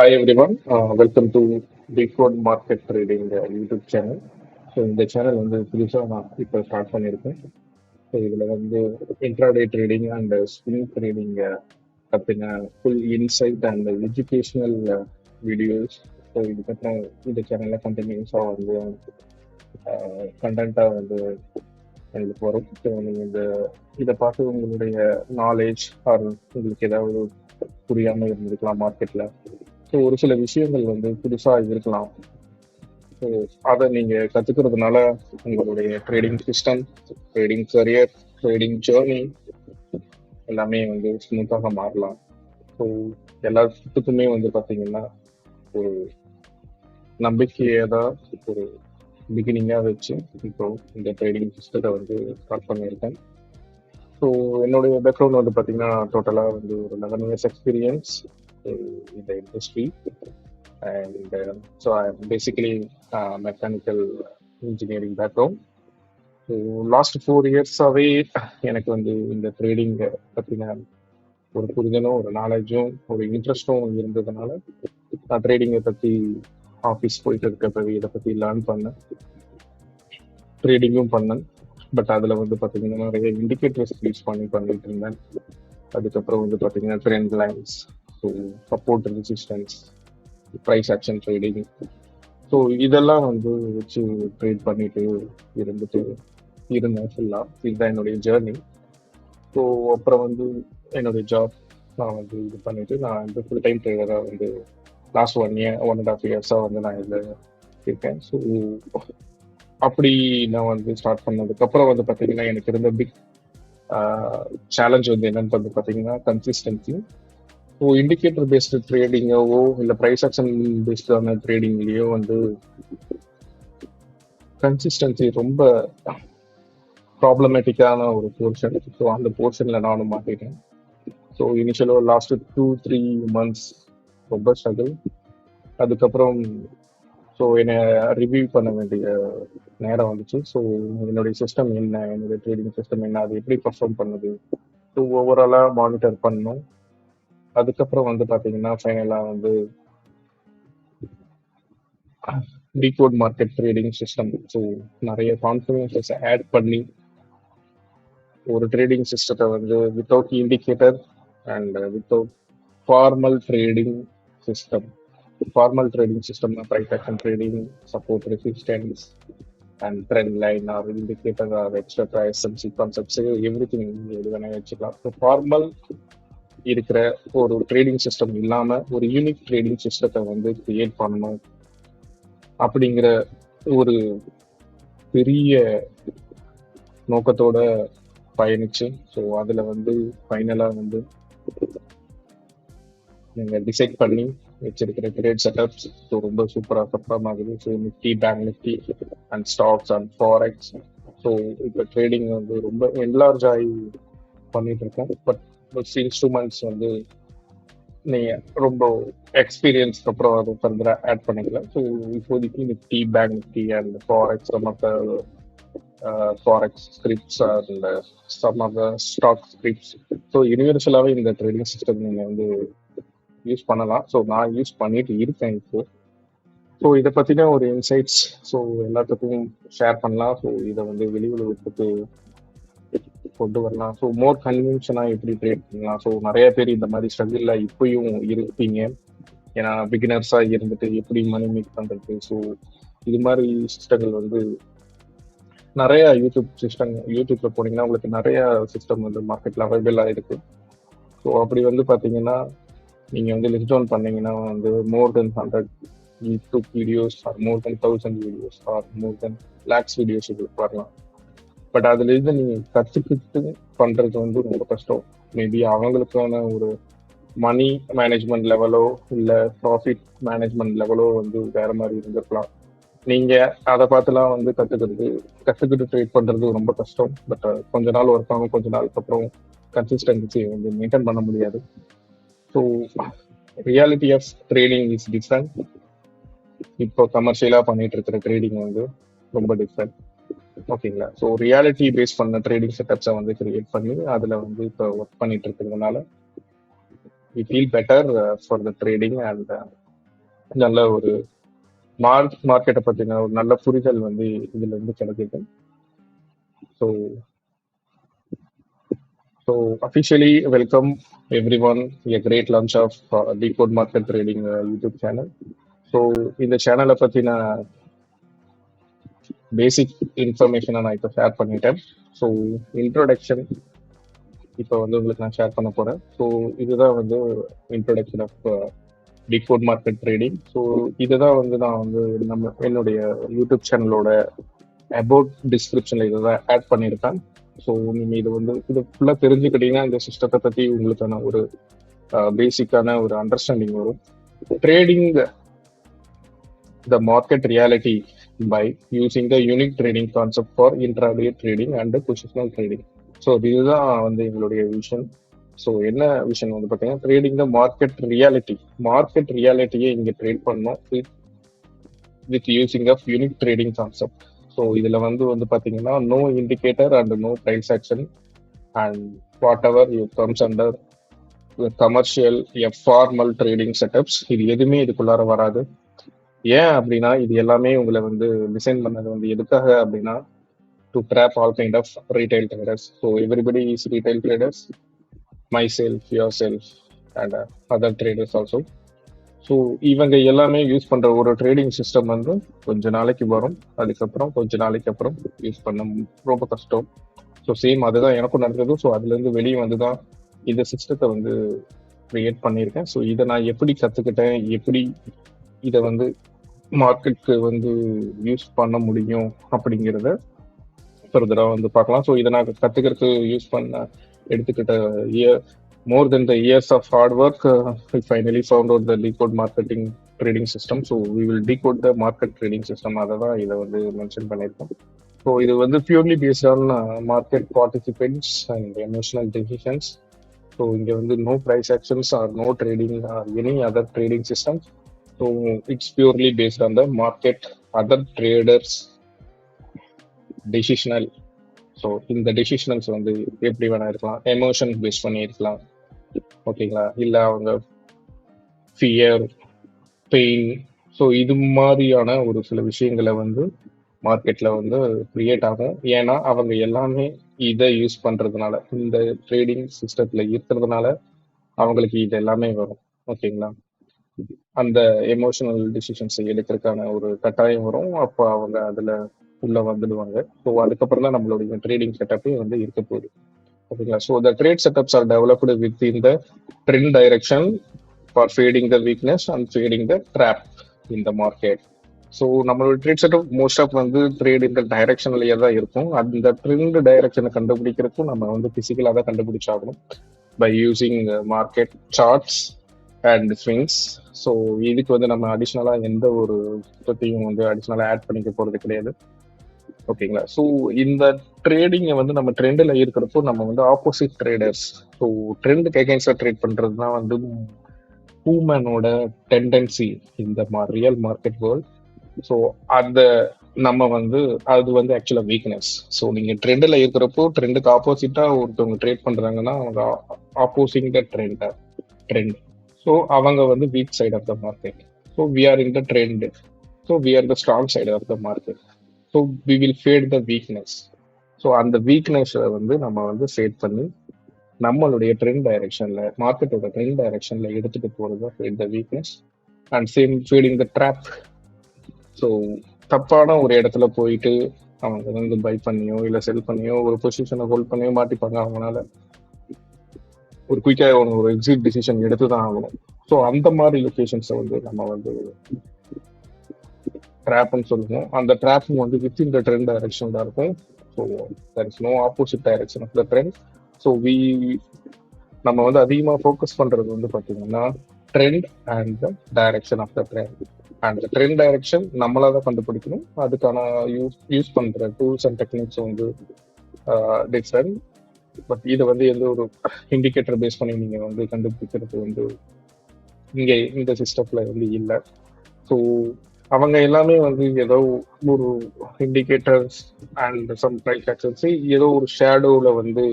Hi everyone, welcome to Decode Market Trading YouTube channel. So இந்த channel வந்து புதுசாக நான் இப்போ ஸ்டார்ட் பண்ணியிருக்கேன். ஸோ இதில் வந்து intraday trading and swing trading பற்றின full insight and educational videos. So இதுக்கப்புறம் இந்த சேனலில் கண்டினியூஸாக வந்து கண்டென்ட்டாக வந்து எங்களுக்கு வரும். ஸோ நீங்கள் இதை பார்த்து உங்களுடைய நாலேஜ் ஆர் உங்களுக்கு ஏதாவது புரியாமல் இருந்திருக்கலாம் மார்க்கெட்டில். ஸோ ஒரு சில விஷயங்கள் வந்து புதுசாக இருக்கலாம். ஸோ அதை நீங்கள் கற்றுக்கிறதுனால உங்களுடைய trading system, trading career, trading journey எல்லாமே வந்து ஸ்மூத்தாக மாறலாம். ஸோ எல்லாத்துக்குமே வந்து பார்த்தீங்கன்னா ஒரு நம்பிக்கையை தான் ஒரு பிகினிங்காக வச்சு இப்போ இந்த ட்ரேடிங் சிஸ்டத்தை வந்து ஸ்டார்ட் பண்ணியிருக்கேன். ஸோ என்னுடைய பேக்ரவுண்ட் வந்து பார்த்தீங்கன்னா டோட்டலாக வந்து ஒரு 11 years experience in the industry, and so I'm basically mechanical engineering background. So last 4 years-ஆவே எனக்கு வந்து இந்த ட்ரேடிங் பற்றின ஒரு புரிதலும் ஒரு நாலேஜும் ஒரு இன்ட்ரெஸ்டும் இருந்ததுனால நான் ட்ரேடிங்கை பற்றி ஆஃபீஸ் போயிட்டு இருக்கப்பவே இதை பற்றி லேர்ன் பண்ணேன், ட்ரேடிங்கும் பண்ணேன். பட் அதில் வந்து பார்த்தீங்கன்னா நிறைய இண்டிகேட்டர்ஸ் யூஸ் பண்ணிட்டு இருந்தேன். அதுக்கப்புறம் வந்து பார்த்தீங்கன்னா trend lines, so support resistance, price action trading, so இதெல்லாம் வந்து வச்சு ட்ரேட் பண்ணிட்டு இருந்தேன் ஃபுல்லாக. இதுதான் என்னுடைய ஜேர்னி. ஸோ அப்புறம் வந்து என்னுடைய ஜாப் நான் வந்து இது பண்ணிட்டு நான் வந்து ஃபுல் டைம் ட்ரேடராக வந்து லாஸ்ட் 1.5 years-ஆக வந்து நான் இதில் இருக்கேன். ஸோ அப்படி நான் வந்து ஸ்டார்ட் பண்ணதுக்கப்புறம் வந்து பார்த்தீங்கன்னா எனக்கு இருந்த பிக் சேலஞ்ச் வந்து என்னன்னு வந்து பார்த்தீங்கன்னா கன்சிஸ்டன்சி. ஸோ இண்டிகேட்டர் பேஸ்டு ட்ரேடிங்கோ இல்லை ப்ரைஸ் ஆக்ஷன் பேஸ்டான ட்ரேடிங்லேயோ வந்து கன்சிஸ்டன்சி ரொம்ப ப்ராப்ளமேட்டிக்கான ஒரு போர்ஷன். ஸோ அந்த போர்ஷனில் நானும் மாட்டிட்டேன். ஸோ இனிஷியலாக லாஸ்ட் 2-3 months ரொம்ப ஸ்ட்ரகிள். அதுக்கப்புறம் ஸோ என்னை ரிவ்யூ பண்ண வேண்டிய நேரம் வந்துச்சு. ஸோ என்னுடைய சிஸ்டம் என்ன, என்னுடைய ட்ரேடிங் சிஸ்டம் என்ன, அது எப்படி பர்ஃபார்ம் பண்ணுது, ஸோ ஓவராலாக மானிட்டர் பண்ணணும். அதுக்கப்புறம் வந்து பார்த்தீங்கன்னா ஃபைனலாக வந்து decode market trading system, so நிறைய கான்ஃபிடன்சஸ் ஆட் பண்ணி ஒரு ட்ரேடிங் சிஸ்டத்தை வந்து without indicator and without formal trading system. Formal trading சிஸ்டம்னா price action trading, support resistance and trend line or indicator or extra SMC concepts, everything எது வேணால் வச்சுக்கலாம். So formal இருக்கிற ஒரு ட்ரேடிங் சிஸ்டம் இல்லாம ஒரு யூனிக் ட்ரேடிங் சிஸ்டத்தை வந்து கிரியேட் பண்ணணும் அப்படிங்கிற ஒரு பெரிய நோக்கத்தோட பயணிச்சு. ஸோ அதுல வந்து ஃபைனலா வந்து நீங்க டிசைட் பண்ணி வச்சிருக்கிற ட்ரேட் செட்டப்ஸ் ஸோ ரொம்ப சூப்பராக பர்ஃபார்ம் ஆகுது. So Nifty, bank Nifty and stocks and forex. So இப்போ ட்ரேடிங் வந்து ரொம்ப என்லார்ஜ் ஆகி பண்ணிட்டு இருக்கேன். பட் சீன்ஸ் 2 months வந்து நீங்கள் ரொம்ப எக்ஸ்பீரியன்ஸ்க்கு அப்புறம் அது ஃபர்தராக ஆட் பண்ணிக்கலாம். ஸோ இப்போதைக்கு Nifty, bank Nifty and forex, some of the forex scripts and some of the stock scripts, so யூனிவர்சலாகவே இந்த ட்ரேடிங் சிஸ்டம் நீங்கள் வந்து யூஸ் பண்ணலாம். ஸோ நான் யூஸ் பண்ணிட்டு இருக்கேன் இப்போ. ஸோ இதை பற்றின ஒரு இன்சைட்ஸ் ஸோ எல்லாத்துக்கும் ஷேர் பண்ணலாம். ஸோ இதை வந்து வெளி உலகத்துக்கு கொண்டு வரலாம். ஸோ மோர் கன்வென்ஷனாக எப்படி ட்ரேட் பண்ணலாம். ஸோ நிறைய பேர் இந்த மாதிரி ஸ்ட்ரகிளில் இப்பயும் இருப்பீங்க. ஏன்னா பிகினர்ஸாக இருந்துட்டு எப்படி மணி மேக் பண்ணுறது. ஸோ இது மாதிரி சிஸ்டங்கள் வந்து நிறைய யூடியூப்ல போனீங்கன்னா உங்களுக்கு நிறைய சிஸ்டம் வந்து மார்க்கெட்டில் அவைலபிளாக இருக்கு. ஸோ அப்படி வந்து பார்த்தீங்கன்னா நீங்கள் வந்து லிஸ்ட் டவுன் பண்ணீங்கன்னா வந்து மோர் தென் 100 யூடியூப் வீடியோஸ் ஆர் மோர் தென் 1000 வீடியோஸ் ஆர் மோர் தென் lakhs வீடியோஸ் உங்களுக்கு வரலாம். பட் அதுலேருந்து நீங்கள் கற்றுக்கிட்டு பண்ணுறது வந்து ரொம்ப கஷ்டம். மேபி அவங்களுக்கான ஒரு மணி மேனேஜ்மெண்ட் லெவலோ இல்லை ப்ராஃபிட் மேனேஜ்மெண்ட் லெவலோ வந்து வேற மாதிரி இருந்திருக்கலாம். நீங்கள் அதை பார்த்துலாம் வந்து கற்றுக்கிட்டு ட்ரேட் பண்ணுறது ரொம்ப கஷ்டம். பட் கொஞ்ச நாள் ஒர்க் ஆகும், கொஞ்ச நாளுக்கு அப்புறம் கன்சிஸ்டன்சி வந்து மெயின்டைன் பண்ண முடியாது. So reality of trading is different. இப்போ கமர்ஷியலாக பண்ணிட்டு இருக்கிற ட்ரேடிங் வந்து ரொம்ப டிஃப்ரெண்ட். ஓகேங்களா? ஸோ ரியாலிட்டி பேஸ் பண்ண ட்ரேடிங் செட்டப்ஸை வந்து கிரியேட் பண்ணி அதில் வந்து இப்போ ஒர்க் பண்ணிட்டு இருக்கிறதுனால we feel better for the trading and நல்ல ஒரு மார்க்கெட்டை பத்தின ஒரு நல்ல புரிதல் வந்து இதுல இருந்து கிடைக்குது. So officially welcome everyone a great launch of Decode Market Trading YouTube channel. So இந்த சேனலை பத்தின பேசிக் இன்ஃபர்மேஷனை நான் இப்போ ஷேர் பண்ணிட்டேன். ஸோ இன்ட்ரோடக்ஷன் இப்போ வந்து உங்களுக்கு நான் ஷேர் பண்ண போறேன். ஸோ இதுதான் வந்து introduction of decode market trading. So இதுதான் வந்து நான் வந்து என்னுடைய யூடியூப் சேனலோட அபவுட் டிஸ்கிரிப்ஷன்ல இதை ஆட் பண்ணியிருக்கேன். ஸோ நீங்க இது வந்து இது ஃபுல்லாக தெரிஞ்சுக்கிட்டீங்கன்னா இந்த சிஸ்டத்தை பத்தி உங்களுக்கான ஒரு பேசிக்கான ஒரு அண்டர்ஸ்டாண்டிங் வரும். Trading the market reality by using the unique trading concept for intraday trading and positional trading. So இதுதான் வந்து எங்களுடைய விஷன். ஸோ என்ன விஷன் வந்து பார்த்தீங்கன்னா ட்ரேடிங் த மார்க்கெட் ரியாலிட்டியை இங்கே ட்ரேட் பண்ணோம் with using of unique trading concept. So இதில் வந்து பார்த்தீங்கன்னா no indicator and no price action and whatever you comes under commercial formal trading setups, இது எதுவுமே இதுக்குள்ளார வராது. ஏன் அப்படின்னா இது எல்லாமே உங்களை வந்து டிசைன் பண்ணது வந்து எதுக்காக அப்படின்னா to drop all kind of retail traders. So everybody is retail traders, myself, yourself and other traders also. So இவங்க எல்லாமே யூஸ் பண்ற ஒரு ட்ரேடிங் சிஸ்டம் வந்து கொஞ்ச நாளைக்கு வரும், அதுக்கப்புறம் கொஞ்ச நாளைக்கு அப்புறம் யூஸ் பண்ண ரொம்ப கஷ்டம். ஸோ சேம் அதுதான் எனக்கும் நடந்தது. ஸோ அதுலேருந்து வெளியே வந்து தான் இந்த சிஸ்டத்தை வந்து கிரியேட் பண்ணியிருக்கேன். ஸோ இதை நான் எப்படி கற்றுக்கிட்டேன், எப்படி இதை வந்து மார்க்கெட்டுக்கு வந்து யூஸ் பண்ண முடியும் அப்படிங்கிறத ஃபர்தராக வந்து பார்க்கலாம். ஸோ இதை நான் கற்றுக்கிறதுக்கு யூஸ் பண்ண எடுத்துக்கிட்ட more than the years of hard work, we finally found out the decode marketing trading system. So we will decode the market trading system. அதை தான் இதை வந்து மென்ஷன் பண்ணியிருக்கோம். ஸோ இது வந்து purely based on market participants and emotional decisions. So இங்கே வந்து no price actions or no trading or any other trading system. So it's purely based on the market, other traders decisional. So இந்த டெசிஷனல்ஸ் வந்து எப்படி வேணா இருக்கலாம், emotion base பண்ணி இருக்கலாம், ஓகேங்களா, இல்லை அவங்க ஃபியர், பெயின், ஸோ இது மாதிரியான ஒரு சில விஷயங்களை வந்து மார்க்கெட்ல வந்து கிரியேட் ஆகும். ஏன்னா அவங்க எல்லாமே இதை யூஸ் பண்றதுனால, இந்த ட்ரேடிங் சிஸ்டத்துல இருக்கிறதுனால அவங்களுக்கு இது எல்லாமே வரும், ஓகேங்களா. அந்த எமோஷனல் டிசிஷன்ஸ் எடுக்கிறதுக்கான ஒரு கட்டாயம் வரும். அப்போ அவங்க அதுல உள்ள வந்துடுவாங்க. ஸோ அதுக்கப்புறம் தான் நம்மளுடைய ட்ரேடிங் செட்டப்பே வந்து இருக்க போகுது, ஓகேங்களா. So the trade setups are developed within the trend direction for fading the weakness and fading the drop in the market. So நம்மளோட ட்ரேட் செட்டப் மோஸ்ட் ஆஃப் வந்து ட்ரேட் இந்த டைரக்ஷன்லயே தான் இருக்கும். அந்த ட்ரெண்ட் டைரக்ஷனை கண்டுபிடிக்கிறதுக்கும் நம்ம வந்து பிசிக்கலாக தான் கண்டுபிடிச்சாகணும் by using market charts and swings. So இதுக்கு வந்து நம்ம அடிஷ்னலாக எந்த ஒரு பற்றியும் வந்து அடிஷ்னலாக ஆட் பண்ணிக்க போகிறது கிடையாது, ஓகேங்களா. ஸோ இந்த ட்ரேடிங்கை வந்து நம்ம ட்ரெண்டில் இருக்கிறப்போ நம்ம வந்து ஆப்போசிட் ட்ரேடர்ஸ், ஸோ ட்ரெண்டுக்கு எகென்ஸ்டாக ட்ரேட் பண்ணுறது தான் வந்து ஹூமனோட டெண்டன்சி இந்த ரியல் மார்க்கெட் வேர்ல்ட். ஸோ அந்த நம்ம வந்து அது வந்து ஆக்சுவலாக வீக்னஸ். ஸோ நீங்கள் ட்ரெண்டில் இருக்கிறப்போ ட்ரெண்டுக்கு ஆப்போசிட்டாக ஒருத்தவங்க ட்ரேட் பண்ணுறாங்கன்னா அவங்க ஆப்போசிங் த ட்ரெண்ட். ஸோ அவங்க வந்து weak side of the market. So we are in the trend. So we are the strong side of the market. So we will fade the weakness. So அந்த வீக்னஸை வந்து நம்ம வந்து fat பண்ணி நம்மளுடைய trend டைரக்ஷன்ல, மார்க்கெட்டோட ட்ரெண்ட் டைரக்ஷன்ல எடுத்துட்டு போறது fade the weakness and same feeding the drop. So தப்பான ஒரு இடத்துல போயிட்டு அவங்க வந்து பை பண்ணியோ இல்லை செல் பண்ணியோ ஒரு பொசிஷனை ஹோல்ட் பண்ணியோ மாட்டிப்பாங்க. அவங்களால ஒரு குயிக்காக ஒரு எக்ஸிட் டிசிஷன் எடுத்து தான் ஆகணும். ஸோ அந்த மாதிரி லொக்கேஷன்ஸை வந்து நம்ம வந்து ட்ராப்னு சொல்லுவோம். அந்த ட்ராப்பிங் வந்து வித்தின் த ட்ரெண்ட் டைரக்ஷன் தான் இருக்கும். So there is no opposite direction of the trend. So நம்ம வந்து அதிகமாக ஃபோக்கஸ் பண்ணுறது வந்து பார்த்தீங்கன்னா trend and the direction of the trend. And trend direction நம்மளாக தான் கண்டுபிடிக்கணும். அதுக்கான யூஸ் பண்ணுற டூல்ஸ் அண்ட் டெக்னிக்ஸ் வந்து டிஃப்ரெண்ட். பட் இதை வந்து எந்த ஒரு இண்டிகேட்டர் பேஸ் பண்ணி நீங்கள் வந்து கண்டுபிடிக்கிறது வந்து இங்கே இந்த சிஸ்டத்தில் வந்து இல்லை. ஸோ அவங்க எல்லாமே வந்து ஏதோ ஒரு indicators and some price actions ஏதோ ஒரு ஷேடோவில் வந்து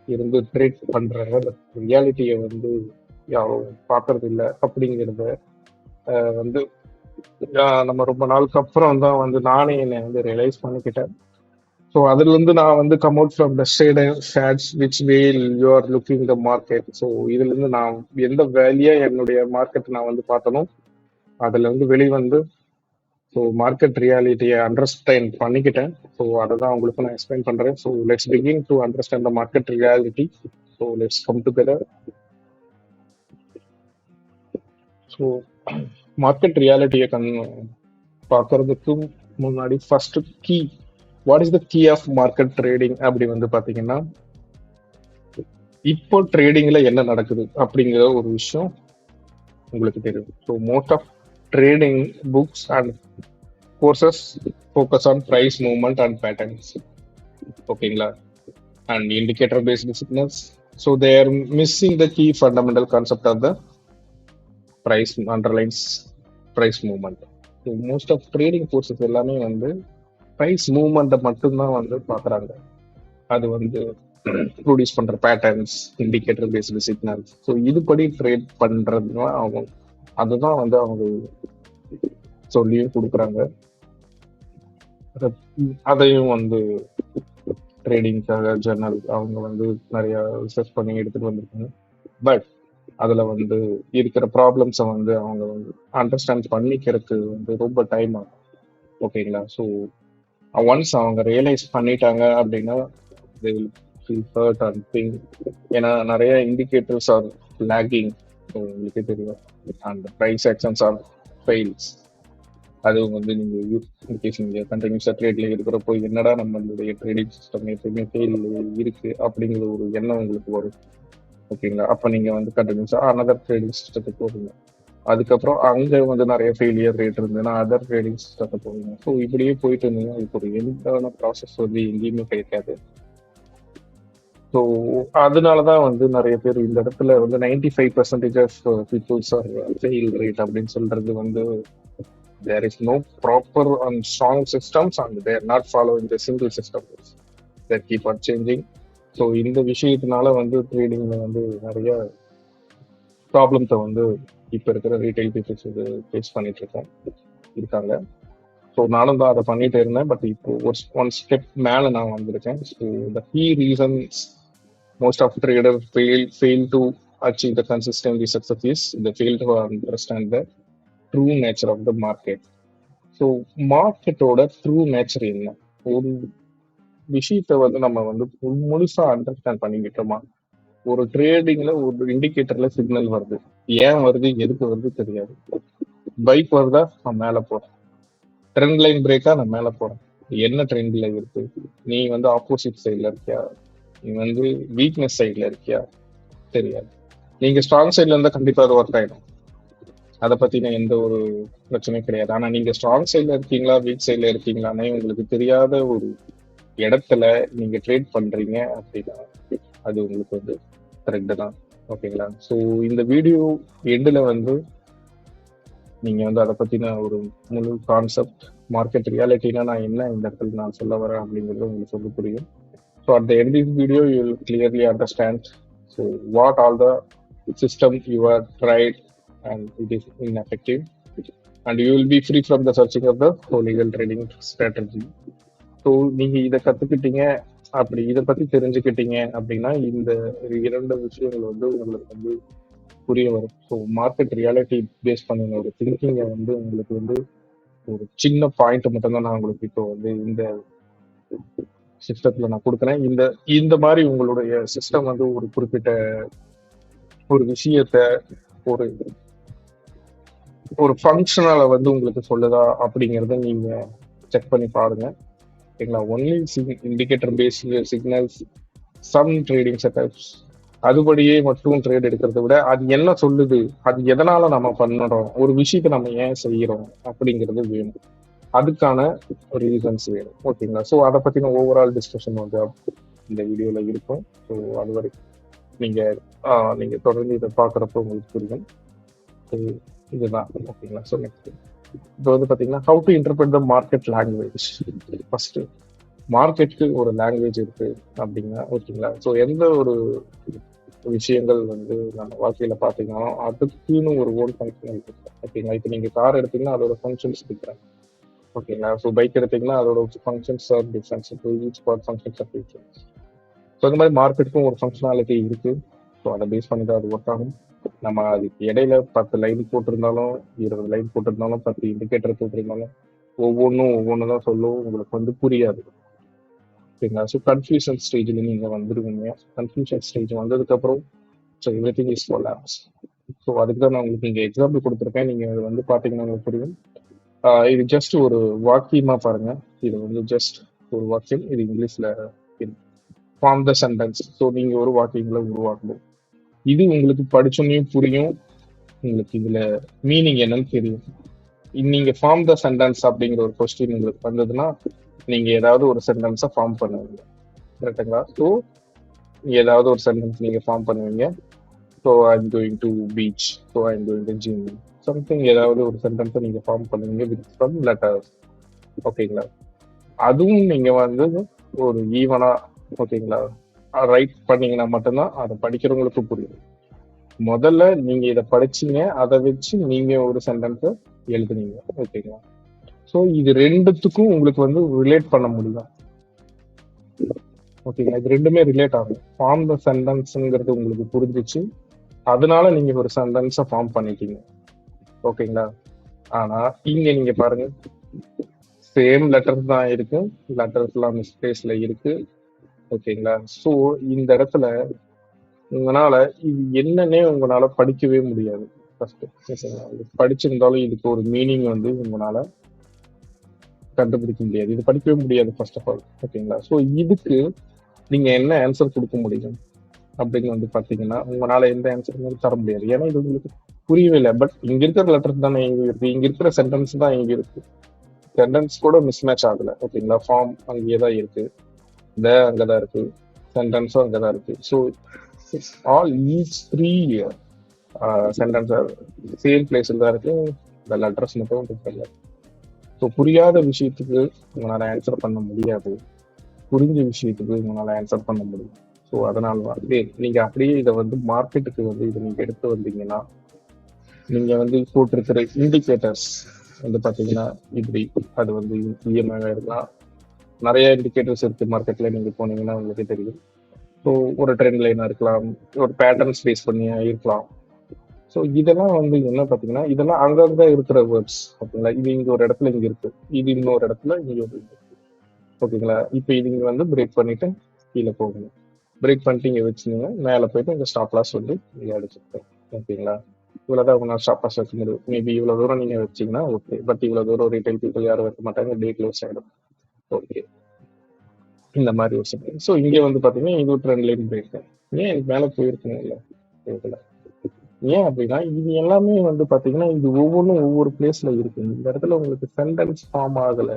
இருந்து ட்ரேட் பண்ணுறாங்க. பட் ரியாலிட்டியை வந்து யாரும் பார்க்கறது இல்லை அப்படிங்கிறத வந்து நம்ம ரொம்ப நாளுக்கு அப்புறம் தான் வந்து நானே என்னை வந்து ரியலைஸ் பண்ணிக்கிட்டேன். ஸோ அதுல இருந்து நான் வந்து come out from the shades which well you are looking the market. So இதுல இருந்து நான் எந்த வேலையா என்னுடைய மார்க்கெட் நான் வந்து பார்த்தனோ அதுல இருந்து வெளிவந்து ஸோ மார்க்கெட் ரியாலிட்டியை அண்டர்ஸ்டாண்ட் பண்ணிக்கிட்டேன். ஸோ அதை தான் உங்களுக்கு நான் எக்ஸ்பிளைன் பண்றேன். So let's begin to understand the market reality. So let's come together. So market ரியாலிட்டியை பார்க்கறதுக்கு முன்னாடி first key, what is the key of market trading அப்படி வந்து பாத்தீங்கன்னா, இப்போ ட்ரேடிங்ல என்ன நடக்குது அப்படிங்கிற ஒரு விஷயம் உங்களுக்கு தெரியும். So most of trading books and courses focus on price movement and patterns, ஓகேங்களா, and indicator based signals. So they are missing the key fundamental concept of the price underlines price movement. So most of trading courses எல்லாமே வந்து price மூவ்மெண்ட்டை மட்டும்தான் வந்து பார்க்குறாங்க. அது வந்து produce பண்ற patterns, indicator based signals. So இதுபடி ட்ரேட் பண்றதுனா அவங்க அதுதான் வந்து அவங்க சொல்லியும் கொடுக்குறாங்க. அதையும் வந்து ட்ரேடிங்காக ஜர்னல் அவங்க வந்து நிறைய ரிசர்ச் பண்ணி எடுத்துட்டு வந்திருக்காங்க. பட் அதுல வந்து இருக்கிற ப்ராப்ளம்ஸை வந்து அவங்க வந்து அண்டர்ஸ்டாண்ட் பண்ணிக்கிறதுக்கு வந்து ரொம்ப டைம் ஆகும், ஓகேங்களா. ஸோ ஒன்ஸ் அவங்க ரியலைஸ் பண்ணிட்டாங்க அப்படின்னா they will feel hurt and think. ஏன்னா நிறைய இண்டிகேட்டர்ஸ் ஆர் லேகிங், உங்களுக்கு தெரியும், and price actions are fails. அதுவும் வந்து நீங்க இன்கேஸ் நீங்க கண்டினியூஸா ட்ரேட்ல இருக்கிறப்போ என்னடா நம்மளுடைய ட்ரேடிங் சிஸ்டம் எப்பயுமே ஃபெயில் இருக்கு அப்படிங்கிற ஒரு எண்ணம் உங்களுக்கு வரும், ஓகேங்களா. அப்ப நீங்க வந்து கண்டினியூஸா அனதர் ட்ரேடிங் சிஸ்டத்துக்கு போவீங்க. அதுக்கப்புறம் அங்க வந்து நிறைய ஃபெயிலியர் ரேட் இருந்ததுன்னா அதர் ட்ரேடிங் சிஸ்டத்தை போவீங்க. ஸோ இப்படியே போயிட்டு இருந்தீங்கன்னா இப்போ ஒரு எந்தான ப்ராசஸ் வந்து எங்கேயுமே கிடைக்காது. ஸோ அதனாலதான் வந்து நிறைய பேர் இந்த இடத்துல வந்து 95% of peoples are fail rate அப்படின்னு சொல்றது வந்து there is no proper and strong systems and they're not following the single system, they're keep are changing. So இந்த விஷயத்தினால வந்து ட்ரேடிங்ல வந்து நிறைய ப்ராப்ளத்தை வந்து இப்போ இருக்கிற ரீட்டைல் பீப்புள்ஸ் வந்து ஃபேஸ் பண்ணிட்டு இருக்காங்க. ஸோ நானும் தான் அதை பண்ணிட்டு இருந்தேன். பட் இப்போ ஒரு ஒன் ஸ்டெப் மேலே நான் வந்திருக்கேன். So the key reasons most of traders fail to achieve the consistently success is they fail to understand the true nature of the market. So மார்க்கெட்டோட ட்ரூ நேச்சர் என்ன, ஒரு விஷயத்தை வந்து நம்ம வந்து முழுசா அண்டர்ஸ்டாண்ட் பண்ணிக்கிட்டோமா. ஒரு ட்ரேடிங்ல ஒரு இண்டிகேட்டர்ல சிக்னல் வருது, ஏன் வருது எதுக்கு வருது தெரியாது. பைக் வருதா, நான் மேல போறேன். ட்ரெண்ட் லைன் பிரேக்கா, நான் மேல போறேன். என்ன ட்ரெண்ட்ல இருக்கு, நீ வந்து ஆப்போசிட் சைட்ல இருக்கியா, நீ வந்து வீக்னஸ் சைட்ல இருக்கியா தெரியாது. நீங்க ஸ்ட்ராங் சைட்ல இருந்தா கண்டிப்பா அது ஒர்க் ஆயிடும், அதை பத்தின எந்த ஒரு பிரச்சனையும் கிடையாது. ஆனா நீங்க ஸ்ட்ராங் சைட்ல இருக்கீங்களா வீக் சைட்ல இருக்கீங்களானே உங்களுக்கு தெரியாத ஒரு இடத்துல நீங்க ட்ரேட் பண்றீங்க அப்படின்னா அது உங்களுக்கு வந்து கரெக்ட் தான், ஓகேங்களா. ஸோ இந்த வீடியோ எண்டுல வந்து நீங்க வந்து அதை பத்தின ஒரு முழு கான்செப்ட், மார்க்கெட் ரியாலிட்டினா நான் என்ன இந்த இடத்துல நான் சொல்ல வரேன் அப்படிங்கிறது உங்களுக்கு சொல்ல புரியும். So at the end of this video, you will clearly understand so what all the system you have tried and it is ineffective, and you will be free from the searching of the illegal trading strategy. So நீங்க இதை கத்துக்கிட்டீங்க, அப்படி இதை பத்தி தெரிஞ்சுக்கிட்டீங்க அப்படின்னா இந்த 2 விஷயங்கள் வந்து உங்களுக்கு வந்து புரிய வரும். ஸோ மார்க்கெட் ரியாலிட்டி பேஸ் பண்ணின ஒரு திங்கிங்கை வந்து உங்களுக்கு வந்து ஒரு சின்ன பாயிண்ட் மட்டும்தான் நான் உங்களுக்கு இப்போ வந்து இந்த சிஸ்டத்துல நான் கொடுக்குறேன். இந்த மாதிரி உங்களுடைய சிஸ்டம் வந்து ஒரு குறிப்பிட்ட ஒரு விஷயத்த ஒரு ஒரு ஃபங்க்ஷனால வந்து உங்களுக்கு சொல்லுதா அப்படிங்கறத நீங்க செக் பண்ணி பாருங்க, ஓகேங்களா. Only indicator based signals, some trading setups அதுபடியே மட்டும் ட்ரேட் எடுக்கிறத விட அது என்ன சொல்லுது, அது எதனால நம்ம பண்ணுறோம், ஒரு விஷயத்தை நம்ம ஏன் செய்யறோம் அப்படிங்கிறது வேணும், அதுக்கான ரீசன்ஸ் வேணும், ஓகேங்களா. ஸோ அதை பற்றின ஓவரால் டிஸ்கஷன் வந்து இந்த வீடியோவில் இருக்கும். ஸோ அது வரைக்கும் நீங்கள் தொடர்ந்து இதை பார்க்குறப்போ உங்களுக்கு புரியும். ஸோ இதுதான், ஓகேங்களா. ஸோ நெக்ஸ்ட் இப்போ வந்து பார்த்தீங்கன்னா how to interpret the market language. First மார்க்கெட்டுக்கு ஒரு லாங்குவேஜ் இருக்கு அப்படின்னா, ஓகேங்களா. ஸோ எந்த ஒரு விஷயங்கள் வந்து நம்ம வாழ்க்கையில பாத்தீங்கன்னா அதுக்குன்னு ஒரு ஓன் ஃபங்க்ஷன் இருக்கு. ஓகேங்களா, இப்போ நீங்க கார் எடுத்தீங்கன்னா அதோட ஃபங்க்ஷன்ஸ் இருக்கிறேன். ஓகேங்களா, ஸோ பைக் எடுத்தீங்கன்னா அதோட ஃபங்க்ஷன்ஸ் ஆர் டிஃபரன்ஸ். இப்போ each part functions R difference. So அந்த மாதிரி மார்க்கெட்டுக்கும் ஒரு ஃபங்க்ஷனாலிட்டி இருக்கு. ஸோ அதை பேஸ் பண்ணி தான் அது ஒர்க் ஆகும். நம்ம அதுக்கு இடையில 10 லைன் போட்டிருந்தாலும் 20 லைன் போட்டிருந்தாலும் 10 இண்டிகேட்டர் போட்டிருந்தாலும் ஒவ்வொன்றும் தான் சொல்லும், உங்களுக்கு வந்து புரியாது. ஓகேங்களா, ஸோ கன்ஃபியூஷன் ஸ்டேஜில் நீங்கள் வந்துடுவீங்க. கன்ஃபியூஷன் ஸ்டேஜ் வந்ததுக்கப்புறம் so every thing is collapse. So அதுக்கு தான் நான் உங்களுக்கு இங்கே எக்ஸாம்பிள் கொடுத்துருக்கேன். நீங்கள் வந்து பார்த்தீங்கன்னா உங்களுக்கு புரியும். இது ஜஸ்ட் ஒரு வாக்கியமாக பாருங்க. இது வந்து ஜஸ்ட் ஒரு வாக்கியம். இது இங்கிலீஷில் ஃபார்ம் த சென்டென்ஸ். ஸோ நீங்கள் ஒரு வாக்கியங்களை உருவாக்கணும். இது உங்களுக்கு படிச்சோன்னே புரியும். உங்களுக்கு இதுல மீனிங் என்னன்னு தெரியும். நீங்க ஃபார்ம் த சென்டென்ஸ் அப்படிங்கிற ஒரு கொஸ்டின் உங்களுக்கு வந்ததுன்னா நீங்க ஏதாவது ஒரு சென்டென்ஸை ஃபார்ம் பண்ணுவீங்க. கரெக்டுங்களா? ஸோ ஏதாவது ஒரு சென்டென்ஸ் நீங்க ஃபார்ம் பண்ணுவீங்க. So I'm going to beach, so I'm going to gym, something ஏதாவது ஒரு சென்டென்ஸை நீங்க ஃபார்ம் பண்ணுவீங்க வித் ஃப்ரம் லெட்டர்ஸ். ஓகேங்களா, அதுவும் நீங்க வந்து ஒரு ஈவனா ஓகேங்களா ரைட் பண்ணீங்கன்னா மட்டும்தான் அதை படிக்கிறவங்களுக்கு புரியும். முதல்ல நீங்க இதை படிச்சீங்க, அதை வச்சு நீங்க ஒரு சென்டென்ஸை எழுதுனீங்க. ஓகேங்களா, ஸோ இது ரெண்டுத்துக்கும் உங்களுக்கு வந்து ரிலேட் பண்ண முடியும். ஓகேங்களா, இது ரெண்டுமே ரிலேட் ஆகும். ஃபார்ம் த சென்டென்ஸ்ங்கிறது உங்களுக்கு புரிஞ்சிச்சு, அதனால நீங்க ஒரு சென்டென்ஸை ஃபார்ம் பண்ணிட்டீங்க. ஓகேங்களா, ஆனா இங்க நீங்க பாருங்க, சேம் லெட்டர்ஸ் தான் இருக்கு, லெட்டர்ஸ் எல்லாம் மிஸ்பிளேஸ்ல இருக்கு. ஓகேங்களா, ஸோ இந்த இடத்துல உங்களால இது என்னன்னே உங்களால படிக்கவே முடியாது. படிச்சிருந்தாலும் இதுக்கு ஒரு மீனிங் வந்து உங்களால கண்டுபிடிக்க முடியாது. இது படிக்கவே முடியாது ஃபர்ஸ்ட் ஆஃப் ஆல். ஓகேங்களா, ஸோ இதுக்கு நீங்க என்ன ஆன்சர் கொடுக்க முடியும் அப்படின்னு வந்து பாத்தீங்கன்னா உங்களால எந்த ஆன்சருமே தர முடியாது. ஏன்னா இது உங்களுக்கு புரியவே இல்லை. பட் இங்க இருக்கிற லெட்டர்ஸ் தானே இங்க இருக்கு, இங்க இருக்கிற சென்டென்ஸ் தான் இங்க இருக்கு. சென்டென்ஸ் கூட மிஸ் மேட்ச் ஆகல. ஓகேங்களா, ஃபார்ம் அங்கேயே தான் இருக்கு, அங்கதான் இருக்கு, சென்டென்ஸும் அங்கதான் இருக்கு. So all each 3 sentence same பிளேஸ்ல தான் இருக்கு, இந்த லெட்டர்ஸ் மட்டும் டிஃபரெண்ட். ஸோ புரியாத விஷயத்துக்கு உங்களால ஆன்சர் பண்ண முடியாது, புரிஞ்ச விஷயத்துக்கு உங்களால ஆன்சர் பண்ண முடியும். ஸோ அதனால தான் நீங்க அப்படியே இதை வந்து மார்க்கெட்டுக்கு வந்து இதை நீங்க எடுத்து வந்தீங்கன்னா நீங்க வந்து போட்டிருக்கிற இண்டிகேட்டர்ஸ் வந்து பாத்தீங்கன்னா இப்படி அது வந்து இஎம்ஐ இருக்கலாம். நிறைய இண்டிகேட்டர்ஸ் இருக்கு மார்க்கெட்ல, நீங்க போனீங்கன்னா உங்களுக்கு தெரியும். ஸோ ஒரு ட்ரெண்ட் லைனா இருக்கலாம், ஒரு பேட்டர்ன்ஸ் பேஸ் பண்ணி இருக்கலாம். ஸோ இதெல்லாம் வந்து என்ன பார்த்தீங்கன்னா இதெல்லாம் அங்கங்க இருக்கிற வேர்ட்ஸ். ஓகேங்களா, இது இங்க ஒரு இடத்துல இங்க இருக்கு, இது இன்னொரு இடத்துல இங்க ஒரு இருக்கு. ஓகேங்களா, இப்போ இது இங்க வந்து பிரேக் பண்ணிட்டு கீழே போகணும். பிரேக் பண்ணிட்டு இங்க வச்சுருங்க, மேலே போயிட்டு இங்க ஸ்டாப் லாஸ் வந்து நீங்க அடிச்சுருக்கோம். ஓகேங்களா, இவ்வளவுதான் உங்க ஸ்டாப் லாஸ் வைக்க முடியும். மேபி இவ்வளவு தூரம் நீங்க வச்சீங்கன்னா ஓகே, பட் இவ்வளவு தூரம் ரீட்டைல் பீப்புள் யாரும் வைக்க மாட்டாங்க, டே க்ளோஸ் ஆயிடும். ஓகே, இந்த மாதிரி ஒரு செகண்ட். ஸோ இங்கே வந்து பார்த்தீங்கன்னா இது ஒரு ட்ரெண்ட் லைன் பிரேக். ஏன் இது மேலே போயிருக்கணும் இல்லை இதில்? ஏன் அப்படின்னா இது எல்லாமே வந்து பார்த்தீங்கன்னா இது ஒவ்வொன்றும் ஒவ்வொரு பிளேஸ்ல இருக்கு. இந்த இடத்துல உங்களுக்கு சென்டென்ஸ் ஃபார்ம் ஆகலை.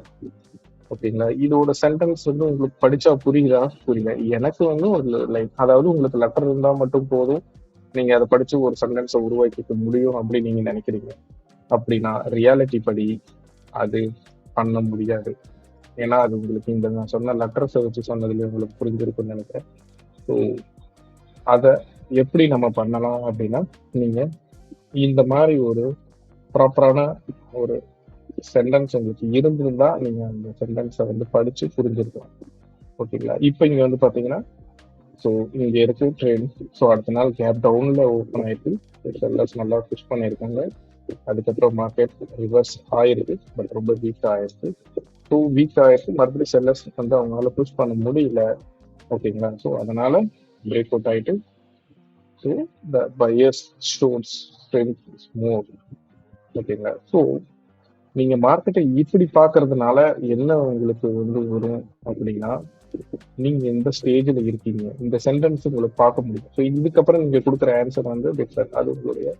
ஓகேங்களா, இதோட சென்டென்ஸ் வந்து உங்களுக்கு படிச்சா புரியுதா? புரியல. எனக்கு வந்து ஒரு லைக், அதாவது உங்களுக்கு லெட்டர் இருந்தா மட்டும் போதும், நீங்க அதை படிச்சு ஒரு சென்டென்ஸை உருவாக்கிக்க முடியும் அப்படின்னு நீங்க நினைக்கிறீங்க. அப்படின்னா ரியாலிட்டி படி அது பண்ண முடியாது. ஏன்னா அது உங்களுக்கு இந்த நான் சொன்ன லெட்டர்ஸை வச்சு சொன்னதுல உங்களுக்கு புரிஞ்சிருக்குன்னு நினைக்கிறேன். ஸோ அதை எப்படி நம்ம பண்ணலாம் அப்படின்னா நீங்க இந்த மாதிரி ஒரு ப்ராப்பரான ஒரு சென்டென்ஸ் உங்களுக்கு இருந்திருந்தா நீங்க அந்த சென்டென்ஸை வந்து படிச்சு புரிஞ்சிருக்கலாம். ஓகேங்களா, இப்போ இங்க வந்து பாத்தீங்கன்னா ஸோ இங்க இருக்கு ட்ரெண்ட். ஸோ அடுத்த நாள் கேப் டவுன்ல ஓப்பன் ஆயிருக்கு, செல்லர்ஸ் நல்லா புஷ் பண்ணியிருக்காங்க. அதுக்கப்புறம் மார்க்கெட் ரிவர்ஸ் ஆயிருக்கு, பட் ரொம்ப வீக் ஆயிருக்கு. 2 வீக் ஆயிருக்கு, மறுபடியும் செல்லர்ஸ் வந்து அவங்களால புஷ் பண்ண முடியல. ஓகேங்களா, ஸோ அதனால பிரேக் அவுட் ஆயிட்டு so the buyers shows strength is more. ஓகேங்களா, ஸோ நீங்க மார்க்கெட்டை இப்படி பாக்குறதுனால என்ன உங்களுக்கு வந்து வரும் அப்படின்னா நீங்க எந்த ஸ்டேஜ்ல இருக்கீங்க, இந்த சென்டென்ஸ் உங்களுக்கு பார்க்க முடியும். ஸோ இதுக்கப்புறம் நீங்க கொடுக்குற ஆன்சர் வந்து டிஃபரெண்ட், அது உங்களுடைய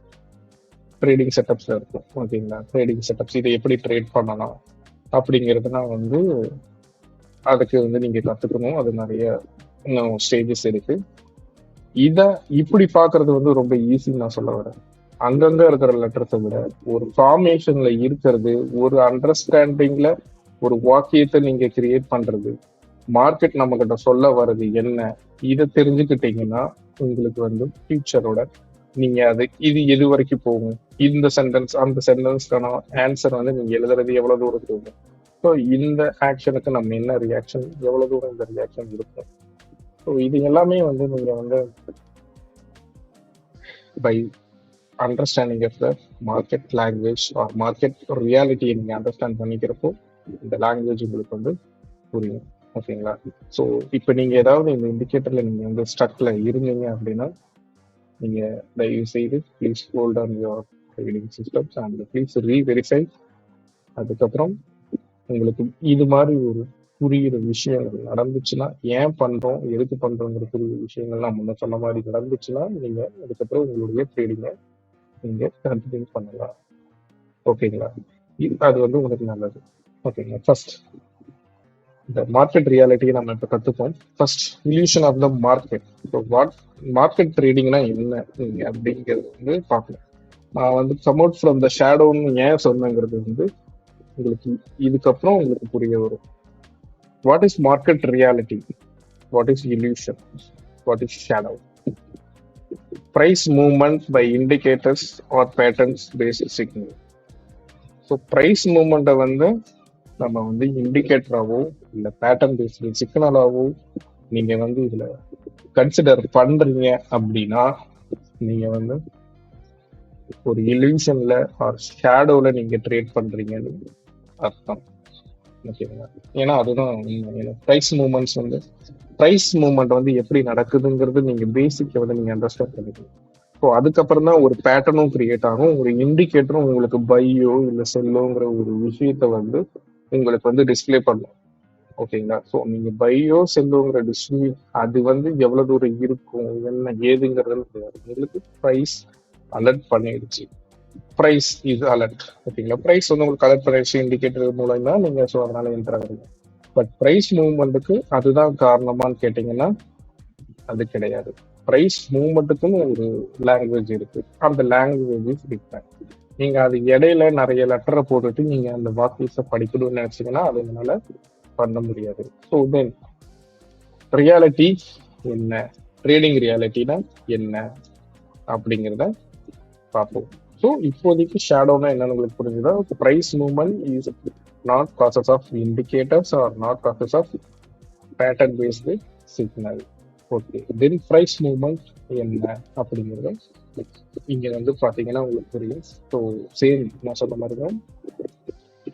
ட்ரேடிங் செட்டப்ஸ்ல இருக்கும். ஓகேங்களா, ட்ரேடிங் செட்டப்ஸ் இதை எப்படி ட்ரேட் பண்ணலாம் அப்படிங்கிறதுனா வந்து அதுக்கு வந்து நீங்க கத்துக்கணும். அது நிறைய இன்னும் ஸ்டேஜஸ் இருக்கு. இத இப்படி பாக்குறது வந்து ரொம்ப ஈஸின்னு நான் சொல்ல வரேன். அங்கங்க இருக்கிற லெட்டர்ஸை விட ஒரு ஃபார்மேஷன்ல இருக்கிறது, ஒரு அண்டர்ஸ்டாண்டிங்ல ஒரு வாக்கியத்தை நீங்க கிரியேட் பண்றது, மார்க்கெட் நம்ம கிட்ட சொல்ல வர்றது என்ன, இதை தெரிஞ்சுக்கிட்டீங்கன்னா உங்களுக்கு வந்து ஃபியூச்சரோட நீங்க அது இது எது வரைக்கும் போகும், இந்த சென்டென்ஸ் அந்த சென்டென்ஸ்க்கான ஆன்சர் வந்து நீங்க எழுதுறது எவ்வளவு தூரம் போகும், ஸோ இந்த ஆக்ஷனுக்கு நம்ம என்ன ரியாக்ஷன், எவ்வளவு தூரம் இந்த ரியாக்ஷன் இருக்கும். ஸோ இது எல்லாமே வந்து நீங்க வந்து by understanding of the market language or market ரியாலிட்டியை நீங்க அண்டர்ஸ்டாண்ட் பண்ணிக்கிறப்போ இந்த லாங்குவேஜ் உங்களுக்கு வந்து புரியும். ஓகேங்களா? ஸோ இப்போ நீங்க ஏதாவது இந்த இண்டிகேட்டர்ல நீங்க வந்து ஸ்டக்ல இருந்தீங்க அப்படின்னா நீங்க தயவு செய்து please hold on your trading systems and please reverify. அதுக்கப்புறம் உங்களுக்கு இது மாதிரி ஒரு புரியுற விஷயங்கள் நடந்துச்சுன்னா, ஏன் பண்றோம் எதுக்கு பண்றோங்கிற புரியுற விஷயங்கள்லாம் முன்ன சொன்ன மாதிரி நடந்துச்சுன்னா நீங்க அதுக்கப்புறம் உங்களுடைய ட்ரேடிங்கை நீங்க கண்டினியூ பண்ணலாம். ஓகேங்களா? அது வந்து உங்களுக்கு நல்லது. ஓகேங்களா? ஃபர்ஸ்ட் இந்த மார்க்கெட் ரியாலிட்டியை நம்ம இப்போ கற்றுப்போம். First illusion of the market. So market ட்ரேடிங்னா என்ன அப்படிங்கிறது வந்து பார்க்கணும். நான் வந்து கம் அவுட் ஃப்ரம் த ஷேடோன்னு ஏன் சொன்னேங்கிறது வந்து உங்களுக்கு இதுக்கப்புறம் உங்களுக்கு புரிய வரும். What is market reality, what is illusion, what is shadow. Price movement by indicators or patterns based signal. So price மூவ்மெண்ட்டை வந்து நம்ம வந்து இண்டிகேட்டராகவோ இல்லை பேட்டர்ன் பேஸ்டு சிக்னலாகவோ நீங்க வந்து இதுல கன்சிடர் பண்றீங்க அப்படின்னா நீங்க வந்து ஒரு இல்யூஷன்ல ஆர் ஷேடோல நீங்க ட்ரேட் பண்றீங்கன்னு அர்த்தம். ஓகேங்களா? ஏன்னா அதுதான் பிரைஸ் மூவ்மெண்ட்ஸ் வந்து பிரைஸ் மூவ்மெண்ட் வந்து எப்படி நடக்குதுங்கிறது நீங்க பேசிக்கை வந்து நீங்க அண்டர்ஸ்டாண்ட் பண்ணிக்கணும். ஸோ அதுக்கப்புறம் தான் ஒரு பேட்டர்னும் கிரியேட் ஆகும், ஒரு இண்டிகேட்டரும் உங்களுக்கு பையோ இல்லை செல்லோங்கிற ஒரு விஷயத்த வந்து உங்களுக்கு வந்து டிஸ்பிளே பண்ணும். ஓகேங்களா? ஸோ நீங்க பையோ செல்லோங்கிற டிஸ்ட்ரிபியூ அது வந்து எவ்வளவு தூரம் இருக்கும் என்ன ஏதுங்கிறது தெரியாது. உங்களுக்கு ப்ரைஸ் அலர்ட் பண்ணிடுச்சு, ப்ரைஸ் இது அலர்ட். ஓகேங்களா? ப்ரைஸ் வந்து உங்களுக்கு அலர்ட் பண்ணிடுச்சு இண்டிகேட்டர் மூலமா நீங்க ஸோ அதனால என்டர் ஆகுறீங்க. பட் ப்ரைஸ் மூவ்மெண்ட்டுக்கு அதுதான் காரணமான்னு கேட்டீங்கன்னா அது கிடையாது. ப்ரைஸ் மூவ்மெண்ட்டுக்குன்னு ஒரு லாங்குவேஜ் இருக்கு, அந்த லாங்குவேஜ் டிஃப்ரெண்ட். நீங்க அது இடையில நிறைய லெட்டரை போட்டுட்டு நீங்க அந்த வாக்கியத்தை படிக்கணும்னு நினைச்சீங்கன்னா அதனால பண்ண முடியாது. ஸோ தென் ரியாலிட்டி என்ன, ட்ரேடிங் ரியாலிட்டினா என்ன அப்படிங்கிறத பார்ப்போம். ஸோ இப்போதைக்கு ஷேடோனா என்னன்னு உங்களுக்கு புரிஞ்சுதா? Price movement is not process of indicators are not process of pattern based signal. Okay, then price movement என்ன அப்படிங்கிறது இங்க வந்து பாத்தீங்கன்னா உங்களுக்கு புரியும். ஸோ சேம் நான் சொன்ன மாதிரி தான்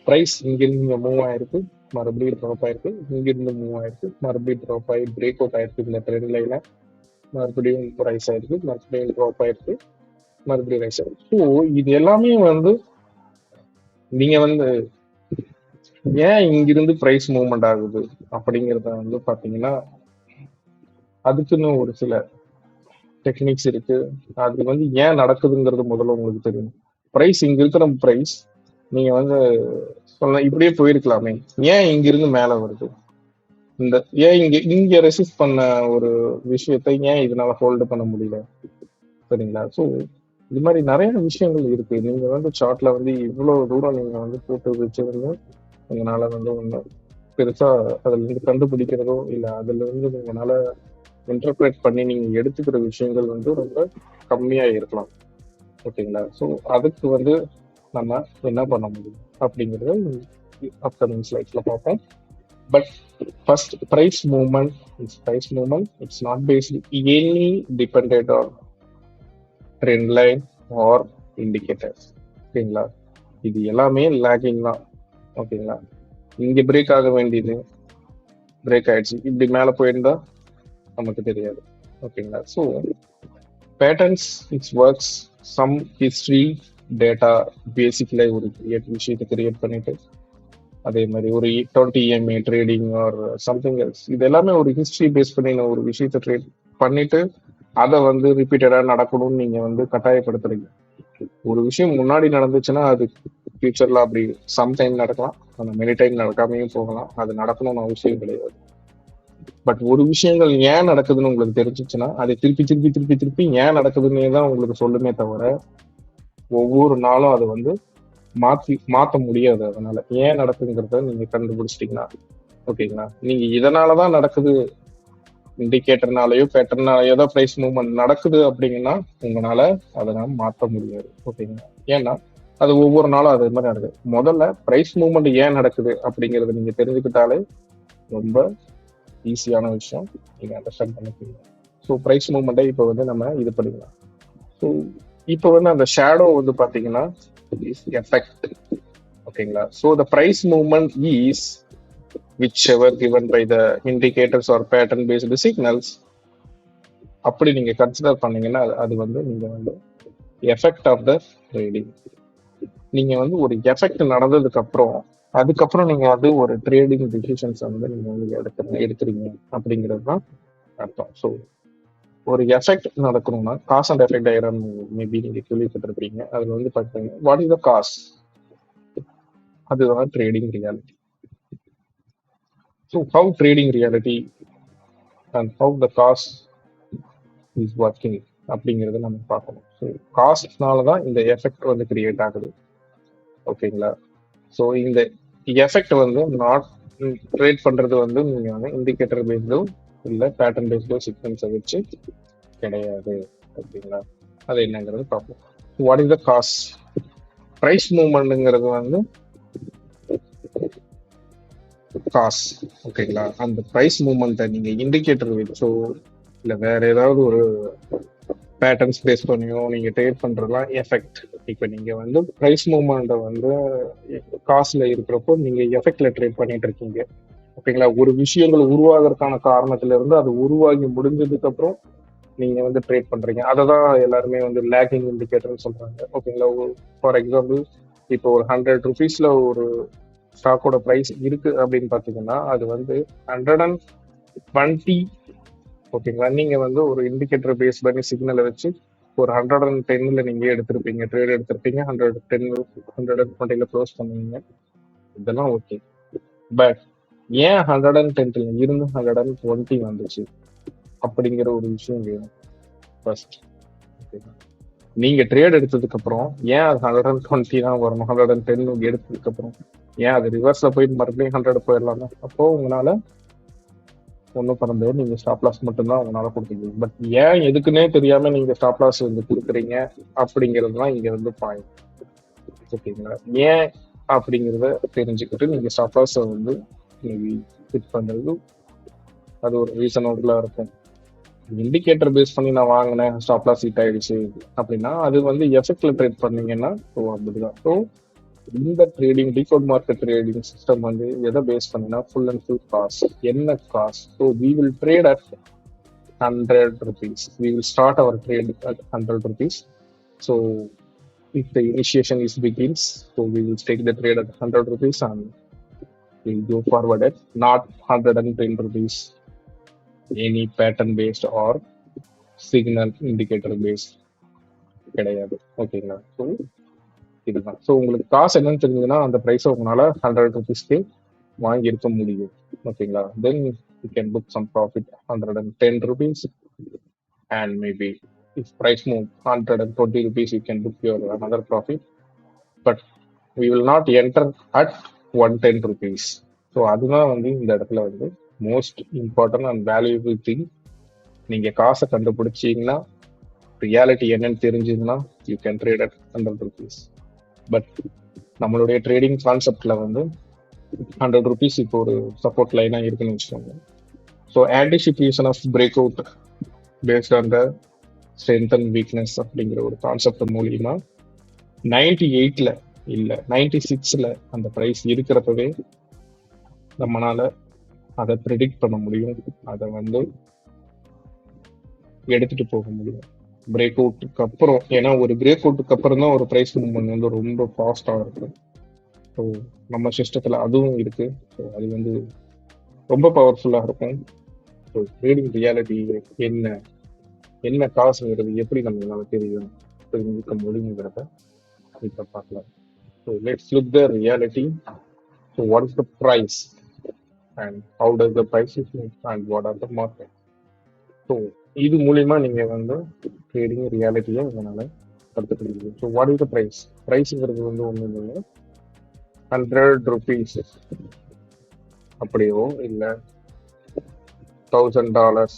ப்ரைஸ் இங்கிருந்து இங்க மூவ் ஆயிருக்கு, மறுபடியும் ட்ராப் ஆயிருக்கு, இங்கிருந்து மூவ் ஆயிருக்கு, மறுபடியும் ட்ராப் ஆகி பிரேக் அவுட் ஆயிருக்கு இந்த ட்ரெண்ட் லைன்ல, மறுபடியும் ரைஸ் ஆயிருக்கு, மறுபடியும் ட்ராப் ஆயிருக்கு, மறுபடியும் ரைஸ் ஆயிருக்கு. ஸோ இது எல்லாமே வந்து நீங்க வந்து ஏன் இங்கிருந்து பிரைஸ் மூவ்மெண்ட் ஆகுது அப்படிங்கிறத வந்து பாத்தீங்கன்னா அதுக்குன்னு ஒரு சில டெக்னிக்ஸ் இருக்கு. அது வந்து ஏன் நடக்குதுங்கிறது முதல்ல உங்களுக்கு தெரியும். பிரைஸ் இங்க இருக்கிற பிரைஸ் நீங்க வந்து இப்படியே போயிருக்கலாமே, ஏன் இங்கிருந்து மேல வருது, இந்த ஏன் இங்க ரெசிஸ்ட் பண்ண ஒரு விஷயத்தை ஏன் இதனால ஹோல்டு பண்ண முடியல, சரிங்களா? ஸோ இது மாதிரி நிறைய விஷயங்கள் இருக்கு. நீங்க வந்து சார்ட்ல வந்து இவ்வளவு தூரம் நீங்க வந்து போட்டு வச்சிருந்து உங்களால வந்து ஒண்ணு பெருசா அதுல இருந்து கண்டுபிடிக்கிறதோ இல்ல அதுல இருந்து உங்களால இன்டர்பிரேட் பண்ணி நீங்க எடுத்துக்கிற விஷயங்கள் வந்து ரொம்ப கம்மியா இருக்கலாம். ஓகேங்களா? ஸோ அதுக்கு வந்து நம்ம என்ன பண்ண முடியும் அப்படிங்கறத அப்கமிங் ஸ்லைட்ஸ்ல பார்ப்போம். But first price movement it's not based any dependent on trend line or indicators. ஓகேங்களா? இது எல்லாமே லேக்கிங் தான். ஓகேங்களா? இங்க பிரேக் ஆக வேண்டியது பிரேக் ஆயிடுச்சு, இப்படி மேல போயிருந்தா நமக்கு தெரியாது. ஓகேங்களா? So patterns it's works some history data basically ஒரு விஷயத்தை கிரியேட் பண்ணிட்டு அதே மாதிரி ஒரு 20 EMA trading or something else இது எல்லாமே ஒரு ஹிஸ்ட்ரி பேஸ் பண்ணி ஒரு விஷயத்தை ட்ரேட் பண்ணிட்டு அதை வந்து ரிப்பீட்டடா நடக்கணும்னு நீங்க வந்து கட்டாயப்படுத்துறீங்க. ஒரு விஷயம் முன்னாடி நடந்துச்சுன்னா அது ஃபியூச்சர்ல அப்படி சம்டைம் நடக்கலாம், அந்த மெனி டைம் நடக்காமையும் போகலாம், அது நடக்கணும்னு அவசியம் கிடையாது. பட் ஒரு விஷயங்கள் ஏன் நடக்குதுன்னு உங்களுக்கு தெரிஞ்சிச்சுன்னா அதை திருப்பி திருப்பி திருப்பி திருப்பி ஏன் நடக்குதுன்னே தான் உங்களுக்கு சொல்லுமே தவிர ஒவ்வொரு நாளும் அதை வந்து மாத்த முடியாது. அதனால ஏன் நடக்குதுங்கிறத நீங்க கண்டுபிடிச்சிட்டீங்கன்னா ஓகேங்களா, நீங்க இதனாலதான் நடக்குது இண்டிகேட்டர்னாலயோ பேட்டர்னாலயோ தான் ப்ரைஸ் மூவ்மெண்ட் நடக்குது அப்படிங்கன்னா உங்களால அதை நான் மாற்ற முடியாது. ஓகேங்களா? ஏன்னா அது ஒவ்வொரு நாளும் அதே மாதிரி நடக்குது. முதல்ல ப்ரைஸ் மூவ்மெண்ட் ஏன் நடக்குது அப்படிங்கறத நீங்க தெரிஞ்சுக்கிட்டாலே ரொம்ப ஈஸியான விஷயம், நீங்க அண்டர்ஸ்டாண்ட் பண்ணிக்கிறீங்க. ஸோ ப்ரைஸ் மூவ்மெண்ட்டை இப்போ வந்து நம்ம இது பண்ணிக்கலாம். ஸோ இப்போ வந்து அந்த ஷேடோ வந்து பாத்தீங்கன்னா எஃபெக்ட். ஓகேங்களா? So the price movement is whichever given by the indicators or pattern based signals. அப்படி நீங்க கன்சிடர் பண்ணீங்கன்னா அது வந்து நீங்க வந்து எஃபெக்ட் ஆஃப் த ட்ரேடிங். நீங்க வந்து ஒரு எஃபெக்ட் நடந்ததுக்கு அப்புறம் அதுக்கப்புறம் நீங்க வந்து ஒரு ட்ரேடிங் டிசிஷன்ஸ் வந்து நீங்க வந்து எடுக்கிறீங்க அப்படிங்கிறது தான் அர்த்தம். ஸோ ஒரு எஃபெக்ட் நடக்கணும்னா cause and effect diagram maybe நீங்க கேள்விப்பட்டிருப்பீங்க. அதுல வந்து பாத்தீங்கன்னா வாட் இஸ் த காஸ், அதுதான் trading reality. So how trading reality and how the cause is working அப்படிங்கிறத நம்ம பார்க்கணும். ஸோ காஸ்ட்னால தான் இந்த எஃபெக்ட் வந்து கிரியேட் ஆகுது. ஓகேங்களா? ஸோ இந்த எஃபெக்ட் வந்து நாட் ட்ரேட் பண்றது வந்து நீங்க வந்து இண்டிகேட்டர் பேஸ்டோ இல்லை பேட்டர்ன் பேஸ்டோ சீக்வன்ஸை வச்சு கிடையாது. ஓகேங்களா? அது என்னங்கிறது பார்ப்போம். What is the cause? Price மூவ்மெண்ட்ங்கிறது வந்து காஸ். ஓகேங்களா? அந்த ப்ரைஸ் மூவ்மெண்ட்டை நீங்க இண்டிகேட்டர் வச்சோ இல்லை வேற ஏதாவது ஒரு பேட்டர்ன்ஸ் பேஸ் பண்ணியோ நீங்க ட்ரேட் பண்றதுலாம் எஃபெக்ட். இப்போ நீங்க வந்து ப்ரைஸ் மூவ்மெண்ட்டை வந்து காசுல இருக்கிறப்போ நீங்க எஃபெக்ட்ல ட்ரேட் பண்ணிட்டு இருக்கீங்க. ஓகேங்களா? ஒரு விஷயங்கள் உருவாகிறதுக்கான காரணத்துல இருந்து அது உருவாகி முடிஞ்சதுக்கு அப்புறம் நீங்க வந்து ட்ரேட் பண்றீங்க. அதை தான் எல்லாருமே வந்து லேக்கிங் இண்டிகேட்டர்னு சொல்றாங்க. ஓகேங்களா? ஃபார் எக்ஸாம்பிள் இப்போ ஒரு 100 rupeesல ஒரு ஸ்டாக்கோட ப்ரைஸ் இருக்கு அப்படின்னு பாத்தீங்கன்னா அது வந்து 120. ஓகேங்களா? நீங்க வந்து ஒரு இண்டிகேட்டர் பேஸ் பண்ணி சிக்னலை வச்சு ஒரு 110ல நீங்க எடுத்திருப்பீங்க, ட்ரேட் எடுத்திருப்பீங்க, 110 120ல க்ளோஸ் பண்ணுவீங்க. இதெல்லாம் ஓகே. பட் ஏன் 110ல இருந்து 120 வந்துச்சு அப்படிங்கிற ஒரு விஷயம் வேணும் ஃபர்ஸ்ட். நீங்க ட்ரேட் எடுத்ததுக்கு அப்புறம் ஏன் அது 120 தான் வரணும்? 110 எடுத்ததுக்கு அப்புறம் ஏன் அது ரிவர்ஸ்ல போயிட்டு மறுபடியும் 100 போயிடலாமா? அப்போ உங்களால ஒன்றும் பண்ண நீங்க ஸ்டாப் லாஸ் மட்டும்தான் உங்களால கொடுக்குறீங்க. பட் ஏன் எதுக்குன்னே தெரியாம நீங்க ஸ்டாப் லாஸ் வந்து கொடுக்குறீங்க அப்படிங்கிறது தான் இங்க வந்து பாயிண்ட். ஓகேங்களா? ஏன் அப்படிங்கிறத தெரிஞ்சுக்கிட்டு நீங்க ஸ்டாப் லாஸ் வந்து ஃபிட் பண்றது அது ஒரு ரீசனபிளா இருக்கும். இண்டிகேட்டர் பேஸ் பண்ணி நான் வாங்கினேன், ஸ்டாப் லாஸ் ஹிட் ஆயிடுச்சு அப்படின்னா அது வந்து எஃபெக்ட்ல ட்ரேட் பண்ணீங்கன்னா அப்படிதான். ஸோ இந்த trading decode market trading system வந்து எதை பேஸ் பண்ணினா ஃபுல் அண்ட் ஃபுல் காஸ்ட். என்ன cost? So we will trade at 100 rupees. We will start our trade at 100 rupees. So if the initiation is begins, so we will take the trade at 100 rupees and we'll go forward at not 110 rupees. Any pattern based or signal indicator based கிடையாது. ஓகேங்களா? So இதுதான். So உங்களுக்கு காசு என்னன்னு தெரிஞ்சதுன்னா அந்த ப்ரைஸை உங்களால 100 rupeesக்கு வாங்கி இருக்க முடியும். ஓகேங்களா? Then you can book some profit 110 rupees and maybe if price move 120 rupees you can book your another profit, but we will not enter at 110 rupees. So அதுதான் வந்து இந்த இடத்துல வந்து most important and valuable thing. நீங்க காசை கண்டுபிடிச்சீங்கன்னா reality என்னன்னு தெரிஞ்சதுன்னா you can trade at 100 rupees. But நம்மளுடைய ட்ரேடிங் கான்செப்ட்ல வந்து 100 rupees இப்போ ஒரு சப்போர்ட் லைனா இருக்குன்னு வச்சுக்கோங்க. So anticipation of break out based on the strength and weakness அப்படிங்கிற ஒரு கான்செப்ட் மூலியமா 98ல இல்ல 96ல அந்த ப்ரைஸ் இருக்கிறப்பவே நம்மளால அதை ப்ரெடிக்ட் பண்ண முடியும், அதை வந்து எடுத்துட்டு போக முடியும் பிரேக் அவுட்டுக்கு அப்புறம். ஏன்னா ஒரு பிரேக் அவுட்டுக்கு அப்புறம் தான் ஒரு ப்ரைஸ் மூவ்மெண்ட் வந்து ரொம்ப ஃபாஸ்டா இருக்கும். ஸோ நம்ம சிஸ்டத்துல அதுவும் இருக்கு. ஸோ அது வந்து ரொம்ப பவர்ஃபுல்லா இருக்கும். ஸோ ட்ரேடிங் ரியாலிட்டி என்ன என்ன காசுங்கிறது எப்படி நம்மளால தெரிஞ்சுக்க முடியுங்கிறத இப்போ பார்க்கலாம். So let's look the reality. So what is the price and how does the price is and what are the market. So இது மூலியமா நீங்க வந்து ட்ரேடிங் ரியாலிட்டியை உங்களால கற்றுக்க முடியும். So what is the price? ப்ரைஸுங்கிறது வந்து ஒன்றும் இல்லைங்க, 100 rupees அப்படியோ இல்லை $1,000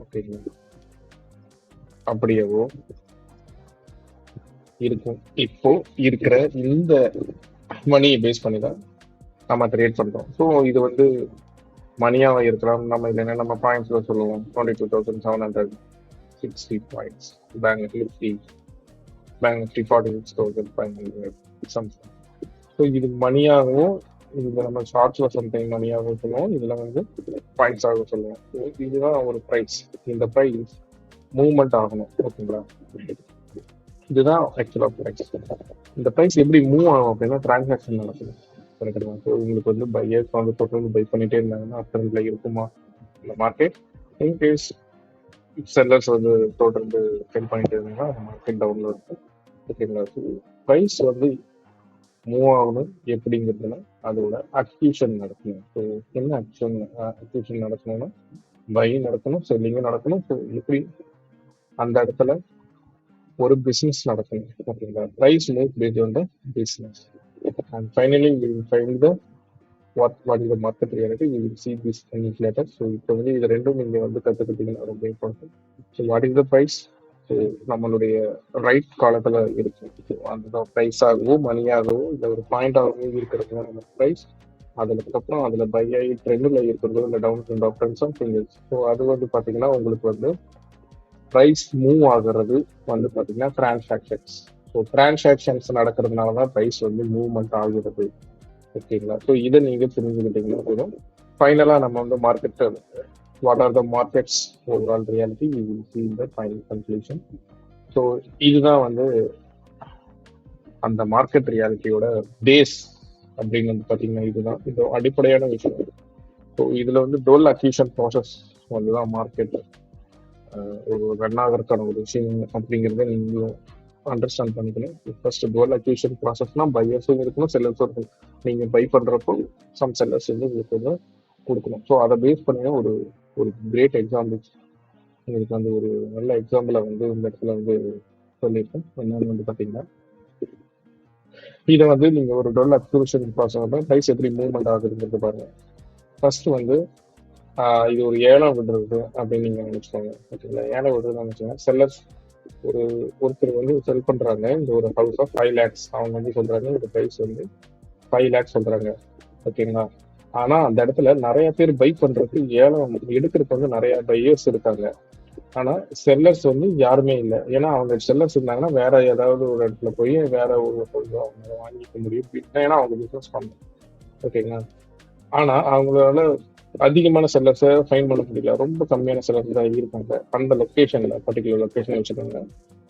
ஓகேங்களா அப்படியேவோ இருக்கும். இப்போ இருக்கிற இந்த மணியை பேஸ் பண்ணி தான் நம்ம ட்ரேட் பண்றோம். ஸோ இது வந்து மணியாக இருக்கலாம், நம்ம இல்லைன்னா நம்ம பாயிண்ட்ஸ்ல சொல்லுவோம் 22,760 points, bank Nifty 46,500 something. So இது மணியாகவும், இதுல நம்ம ஷார்ட்ஸ்ல சம்திங் மணியாகவும் சொல்லுவோம், இதுல வந்து பாயிண்ட்ஸாக சொல்லுவோம். So இதுதான் ஒரு ப்ரைஸ். இந்த ப்ரைஸ் மூவ்மெண்ட் ஆகணும். ஓகேங்களா, இதுதான் ஆக்சுவலா ப்ரைஸ். இந்த ப்ரைஸ் எப்படி மூவ் ஆகும் அப்படின்னா டிரான்சாக்ஷன் நடக்கும். கரெக்டுங்களா? ஸோ உங்களுக்கு வந்து பையர்ஸ் வந்து தொடர்ந்து பை பண்ணிட்டே இருந்தாங்கன்னா அப்ட்ரெண்ட்ல இருக்குமா இந்த மார்க்கெட். இன்கேஸ் செல்லர்ஸ் வந்து தொடர்ந்து செல் பண்ணிட்டு இருந்தாங்கன்னா மார்க்கெட் டவுன்ல இருக்கும். ஓகேங்களா, ஸோ ப்ரைஸ் வந்து மூவ் ஆகணும் எப்படிங்கிறதுனா அதோட அக்யூஷன் நடக்கணும். ஸோ என்ன அக்யூஷன் நடக்கணும்னா பை நடக்கணும், செல்லிங்கும் நடக்கணும். ஸோ எப்படி அந்த இடத்துல ஒரு பிசினஸ் நடக்கணும். ஓகேங்களா, price move based on the business and finally we will find the what is the market reality. We will see this in later. So இப்போ வந்து இது ரெண்டும் நீங்க வந்து கற்றுக்கிட்டீங்கன்னா ரொம்ப important. So what is the price, so நம்மளுடைய right காலத்துல இருக்கு. ஸோ அந்த ப்ரைஸ் ஆகவோ மணியாகவோ இல்லை ஒரு பாயிண்ட் ஆகவோ இருக்கிறது நம்ம ப்ரைஸ். அதுக்கப்புறம் அதுல பை ஆகி ட்ரெண்ட்ல இருக்கிறதோ இல்லை down trend of trends of fingers. So அது வந்து பாத்தீங்கன்னா உங்களுக்கு வந்து ப்ரைஸ் மூவ் ஆகுறது வந்து பாத்தீங்கன்னா டிரான்சாக்ஷன்ஸ். ஸோ டிரான்சாக்ஷன்ஸ் நடக்கிறதுனால தான் ப்ரைஸ் வந்து மூவ்மெண்ட் ஆகுறது. ஓகேங்களா, ஸோ இதை நீங்க புரிஞ்சுக்கிட்டீங்கன்னா போதும். ஃபைனலா நம்ம வந்து market what are the markets overall reality we will see in the final conclusion. So இதுதான் வந்து அந்த மார்க்கெட் ரியாலிட்டியோட பேஸ் அப்படின்னு வந்து பாத்தீங்கன்னா இதுதான் இது அடிப்படையான விஷயம். ஸோ இதுல வந்து டோல் அக்யூஷன் ப்ராசஸ் வந்து தான் மார்க்கெட் ஒரு ரன் ஆகிறதுக்கான ஒரு விஷயம் அப்படிங்கிறத நீங்களும் அண்டர்ஸ்டாண்ட் பண்ணிக்கணும். ஃபர்ஸ்ட் டோல் அக்யூஷன் ப்ராசஸ்னா பையர்ஸும் இருக்கணும், செல்லர்ஸும் இருக்கணும். நீங்க பை பண்றப்போ சம் செல்லர்ஸ் வந்து உங்களுக்கு வந்து கொடுக்கணும். ஸோ அதை பேஸ் பண்ணி ஒரு ஒரு கிரேட் எக்ஸாம்பிள் உங்களுக்கு வந்து ஒரு நல்ல எக்ஸாம்பிளை வந்து இந்த இடத்துல வந்து சொல்லியிருக்கேன். என்னன்னு வந்து பாத்தீங்கன்னா இதை வந்து நீங்க ஒரு டோல் அக்யூஷன் ப்ராசஸ் ப்ரைஸ் எப்படி மூவ்மெண்ட் ஆகுதுங்கிறது பாருங்க. ஃபர்ஸ்ட் வந்து இது ஒரு ஏலம் விடுறது அப்படின்னு நீங்க நினைச்சுக்கோங்க. ஓகேங்களா, ஏலம் விடுறதுன்னு நினைச்சீங்கன்னா செல்லர்ஸ் ஒருத்தர் வந்து செல் பண்றாங்க இந்த ஒரு ஹவுஸ் ஆஃப் 5 lakhs. அவங்க வந்து சொல்றாங்க இந்த பிரைஸ் வந்து 5 lakhs சொல்றாங்க. ஓகேங்களா, ஆனா அந்த இடத்துல நிறைய பேர் பை பண்றதுக்கு ஏலம் எடுக்கிறதுக்கு வந்து நிறைய பையர்ஸ் இருக்காங்க. ஆனா செல்லர்ஸ் வந்து யாருமே இல்லை. ஏன்னா அவங்க செல்லர்ஸ் இருந்தாங்கன்னா வேற ஏதாவது ஒரு இடத்துல போய் வேற ஒரு பொருள் அவங்க வாங்கிக்க முடியும், ஏன்னா அவங்க பிசினஸ் பண்ணணும். ஓகேங்களா, ஆனா அவங்களால அதிகமான செல்லர்ஸை ஃபைன் பண்ண முடியல. ரொம்ப கம்மியான செல்லர்ஸ் தான் இருக்காங்க அந்த லொக்கேஷன்ல, பர்டிகுலர் லொக்கேஷன் வச்சுக்கோங்க.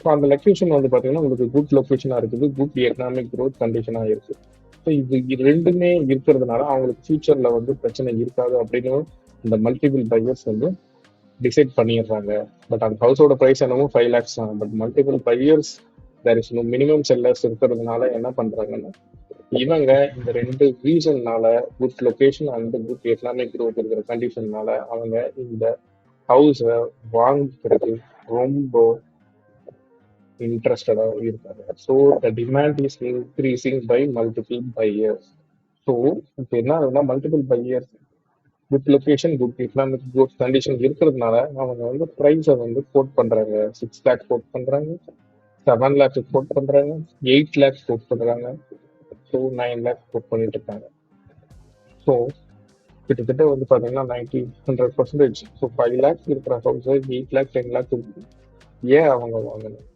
ஸோ அந்த லொக்கேஷன் வந்து பாத்தீங்கன்னா உங்களுக்கு குட் லொக்கேஷனா இருக்குது, குட் எக்கனாமிக் க்ரோத் கண்டிஷனா இருக்கு. ஸோ இது ரெண்டுமே இருக்கிறதுனால அவங்களுக்கு ஃபியூச்சர்ல வந்து பிரச்சனை இருக்காது அப்படின்னு இந்த மல்டிபிள் பையர்ஸ் வந்து டிசைட் பண்ணிடுறாங்க. பட் அந்த ஹவுஸோட ப்ரைஸ் என்னமோ 5 lakhs தான். But multiple buyers there is no minimum sellers இருக்கிறதுனால என்ன பண்றாங்கன்னா இவங்க இந்த ரெண்டு ரீசன்னால good location and good economic growth இருக்கிற கண்டிஷன்னால அவங்க இந்த ஹவுஸை வாங்குறது ரொம்ப இன்ட்ரெஸ்டடா இருக்காங்க. So the demand is increasing by multiple buyers. So இப்போ என்ன ஆகுதுன்னா multiple buyers good location good economic growth condition இருக்கிறதுனால அவங்க வந்து ப்ரைஸை வந்து கோட் பண்றாங்க. 6 lakhs கோட் பண்றாங்க, 7 lakhs கோட் பண்றாங்க, 8 lakhs கோட் பண்றாங்க, ஸோ 9 lakhs கோட் பண்ணிட்டு இருக்காங்க. ஸோ கிட்டத்தட்ட வந்து பாத்தீங்கன்னா 100%. ஸோ 5 lakhs இருக்கிற ஹவுஸ் 8 lakhs 10 lakhs ஏன் அவங்க வாங்கணும்?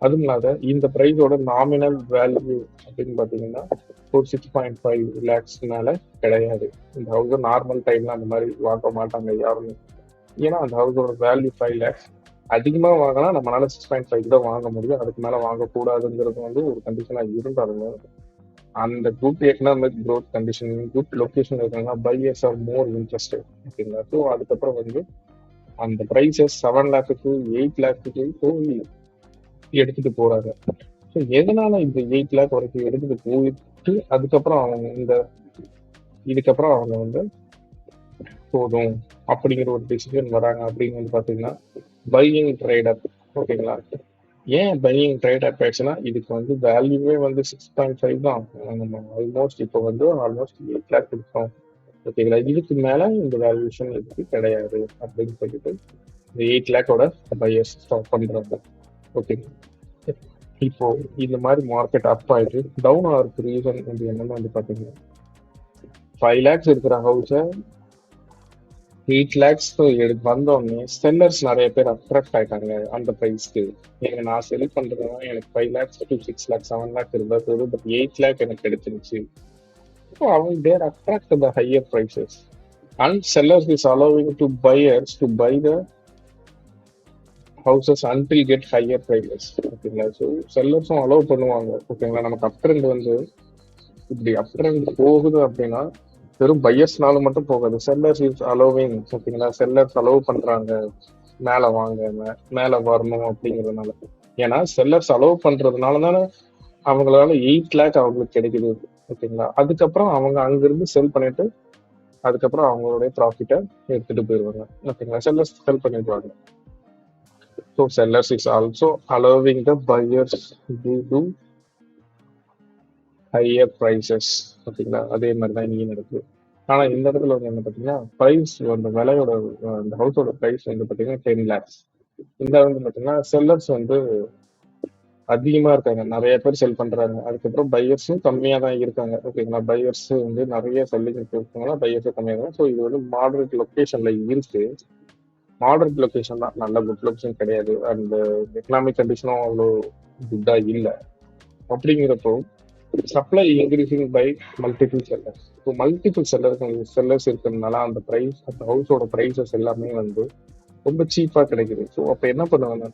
அதுவும் இல்லாத இந்த ப்ரைஸோட நாமினல் வேல்யூ அப்படின்னு பாத்தீங்கன்னா ஒரு 6.5 lakhs மேல கிடையாது. இந்த ஹவுஸ் நார்மல் டைம்ல அந்த மாதிரி வாங்க மாட்டாங்க யாருமே. ஏன்னா அந்த ஹவுஸோட வேல்யூ 5 lakhs. அதிகமா வாங்கினா நம்மளால 6.5 தான் வாங்க முடியும், அதுக்கு மேல வாங்கக்கூடாதுங்கிறது வந்து ஒரு கண்டிஷனா இருந்தாலும் அந்த good economic growth condition good location இருக்காங்கன்னா பையர்ஸ் ஆர் மோர் இன்ட்ரெஸ்டட். ஓகேங்களா, ஸோ அதுக்கப்புறம் வந்து அந்த ப்ரைஸஸ் 7 lakhs 8 lakhs போய் எடுத்துட்டு போறாங்க. ஸோ எதனால இந்த 8 lakh வரைக்கும் எடுத்துட்டு போயிட்டு அதுக்கப்புறம் அவங்க இதுக்கப்புறம் அவங்க வந்து போதும் அப்படிங்கிற ஒரு டிசிஷன் வராங்க அப்படின்னு வந்து பாத்தீங்கன்னா பையிங் ட்ரேடர். ஓகேங்களா, ஏன் பையிங் ட்ரேட் அப் ஆயிடுச்சுன்னா இதுக்கு வந்து வேல்யூவே வந்து 6.5 தான். நம்ம ஆல்மோஸ்ட் இப்போ வந்து ஆல்மோஸ்ட் 8 lakh கொடுத்தோம். ஓகேங்களா, இதுக்கு மேல இந்த வேல்யூஷன் இதுக்கு கிடையாது அப்படின்னு சொல்லிட்டு இந்த 8 லேக்கோட பையர்ஸ் ஸ்டாப் பண்றாங்க. ஓகே, இப்போ இந்த மாதிரி மார்க்கெட் அப் ஆயிட்டு டவுன் ஆகிறதுக்கு ரீசன் வந்து என்னன்னு வந்து பாத்தீங்கன்னா 5 லேக்ஸ் இருக்கிற ஹவுஸை 8 லேக்ஸ் வந்தோடனே செல்லர்ஸ் நிறைய பேர் அட்ராக்ட் ஆயிட்டாங்க அந்த ப்ரைஸ்க்கு. ஏங்க நான் செல் பண்றதுனா எனக்கு 5 லேக்ஸ் டு 6 லேக்ஸ் 7 லேக் இருந்தா போதும், பட் 8 லேக் எனக்கு கிடைச்சிருச்சு. So அவங்க there attract the higher prices and sellers is allowing to buyers to buy the houses until get higher prices. ஓகேங்களா, ஸோ செல்லர்ஸும் அலோவ் பண்ணுவாங்க. ஓகேங்களா, நமக்கு அப் ட்ரெண்ட் வந்து இப்படி அப் ட்ரெண்ட் போகுது அப்படின்னா வெறும் பையர்ஸ்னால மட்டும் போகாது, செல்லர்ஸ் இஸ் அலோவிங். ஓகேங்களா, செல்லர்ஸ் அலோவ் பண்றாங்க மேல வாங்க மேல வரணும் அப்படிங்கிறதுனால. ஏன்னா செல்லர்ஸ் அலோவ் பண்றதுனால தானே அவங்களால 8 லேக் அவங்களுக்கு கிடைக்குது. ஓகேங்களா, அதுக்கப்புறம் அவங்க அங்கிருந்து செல் பண்ணிட்டு அதுக்கப்புறம் அவங்களுடைய ப்ராஃபிட்டை எடுத்துட்டு போயிடுவாங்க. ஓகேங்களா, செல்லர்ஸ் செல் பண்ணிடுவாங்க. So sellers is also allowing the buyers due to higher prices. ஓகேங்களா, அதே மாதிரி தான் இங்கே நடக்குது. ஆனா இந்த இடத்துல வந்து என்ன பார்த்தீங்கன்னா ப்ரைஸ் அந்த விலையோட அந்த ஹவுஸோட ப்ரைஸ் வந்து பார்த்தீங்கன்னா 10 லேக்ஸ். இந்த வந்து பார்த்தீங்கன்னா செல்லர்ஸ் வந்து அதிகமா இருக்காங்க, நிறைய பேர் செல் பண்றாங்க. அதுக்கப்புறம் பையர்ஸும் கம்மியா தான் இருக்காங்க. ஓகேங்களா, பையர்ஸ் வந்து நிறைய செல்லிங் இருக்காங்களா, பையர்ஸும் கம்மியா இருக்காங்க. ஸோ இது வந்து மாடரேட் லொக்கேஷன்ல இருக்கு. மாடரேட் லொக்கேஷன் தான், நல்ல குட் லொக்கேஷன் கிடையாது. அண்ட் எக்கனாமிக் கண்டிஷனும் அவ்வளோ குட்டா இல்லை. அப்படிங்கிறப்போ supply increasing by multiple sellers. So multiple sellers இருக்கிறதுனால அந்த ப்ரைஸ் அந்த ஹவுஸோட ப்ரைஸஸ் எல்லாமே வந்து ரொம்ப சீப்பா கிடைக்குது. ஸோ அப்போ என்ன பண்ணுவாங்க,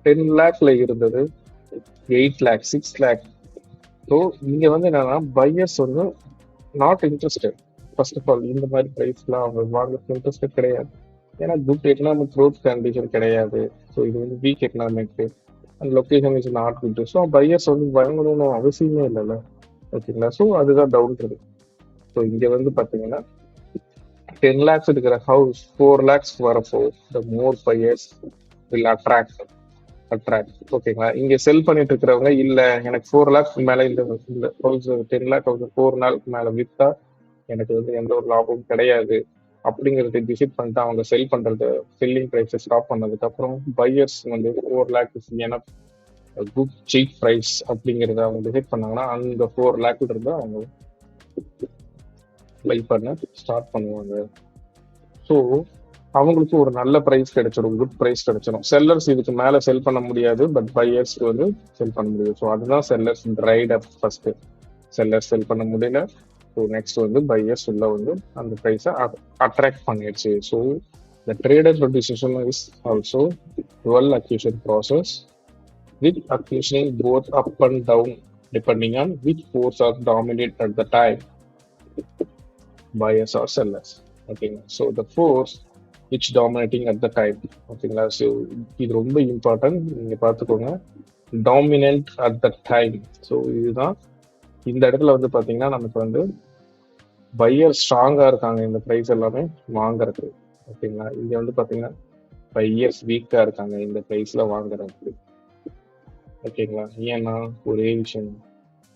10 லேக்ல இருந்தது 8 லேக் 6 லேக். ஸோ இங்க வந்து என்னன்னா பையர்ஸ் வந்து not interested. First of all இந்த மாதிரி ப்ரைஸ்லாம் அவங்க வாங்குறதுக்கு இன்ட்ரெஸ்டட் கிடையாது. ஏன்னா குட் எக்கனாமிக் க்ரோத் கண்டிஷன் கிடையாது. ஸோ இது வந்து weak economic and location is not good. So buyers வந்து வாங்கணும்னு அவசியமே இல்லைல்ல. ஓகேங்களா, ஸோ அதுதான் டவுன் இருக்கு. ஸோ இங்க வந்து பாத்தீங்கன்னா 10 லேக்ஸ் இருக்கிற ஹவுஸ் 4 லேக்ஸ் வரப்போ த மோர் பையர்ஸ் வில் அட்ராக்ட். ஓகேங்களா, இங்க செல் பண்ணிட்டு இருக்கிறவங்க இல்ல எனக்கு 4 லேக்ஸ் மேல இந்த ஹவுஸ் 10 லேக் ஹவுஸ் 4 நாளுக்கு மேல வித்தா எனக்கு வந்து எந்த ஒரு லாபமும் கிடையாது அப்படிங்கறத டிசைட் பண்ணிட்டு அவங்க செல் பண்றது செல்லிங் ப்ரைஸை ஸ்டாப் பண்ணதுக்கு அப்புறம் பையர்ஸ் வந்து 4 லேக் ஏன்னா குட் சீப் ப்ரைஸ் அப்படிங்கறத அவங்க டிசைட் பண்ணாங்கன்னா அந்த 4 லேக்ல இருந்து அவங்க பை பண்ண ஸ்டார்ட் பண்ணுவாங்க. ஸோ அவங்களுக்கு ஒரு நல்ல ப்ரைஸ் கிடைச்சிடும், குட் ப்ரைஸ் கிடைச்சிடும். செல்லர்ஸ் இதுக்கு மேல செல் பண்ண முடியாது, பட் பையர்ஸ்க்கு வந்து செல் பண்ண முடியும். ஸோ அதுதான் sellers dried up. First sellers sell பண்ண முடியல, ஸோ நெக்ஸ்ட் வந்து பையர்ஸ் உள்ள வந்து அந்த ப்ரைஸை அட்ராக்ட் பண்ணிடுச்சு. So the trader decision is also twelve அக்யூஷன் process with accusing both up and down depending on which force are dominant at the time, buyers or sellers. ஓகேங்களா, so the force which dominating at the time. ஓகேங்களா, so இது ரொம்ப important, நீங்க பார்த்துக்கோங்க. Dominant at the time. So இதுதான் இந்த இடத்துல வந்து பார்த்தீங்கன்னா நமக்கு வந்து பையர் ஸ்ட்ராங்கா இருக்காங்க இந்த ப்ரைஸ் எல்லாமே வாங்குறதுக்கு. ஓகேங்களா, இங்க வந்து பார்த்தீங்கன்னா பையர்ஸ் வீக்கா இருக்காங்க இந்த ப்ரைஸ்ல வாங்குறதுக்கு. ஓகேங்களா, ஏன்னா ஒரே விஷயம்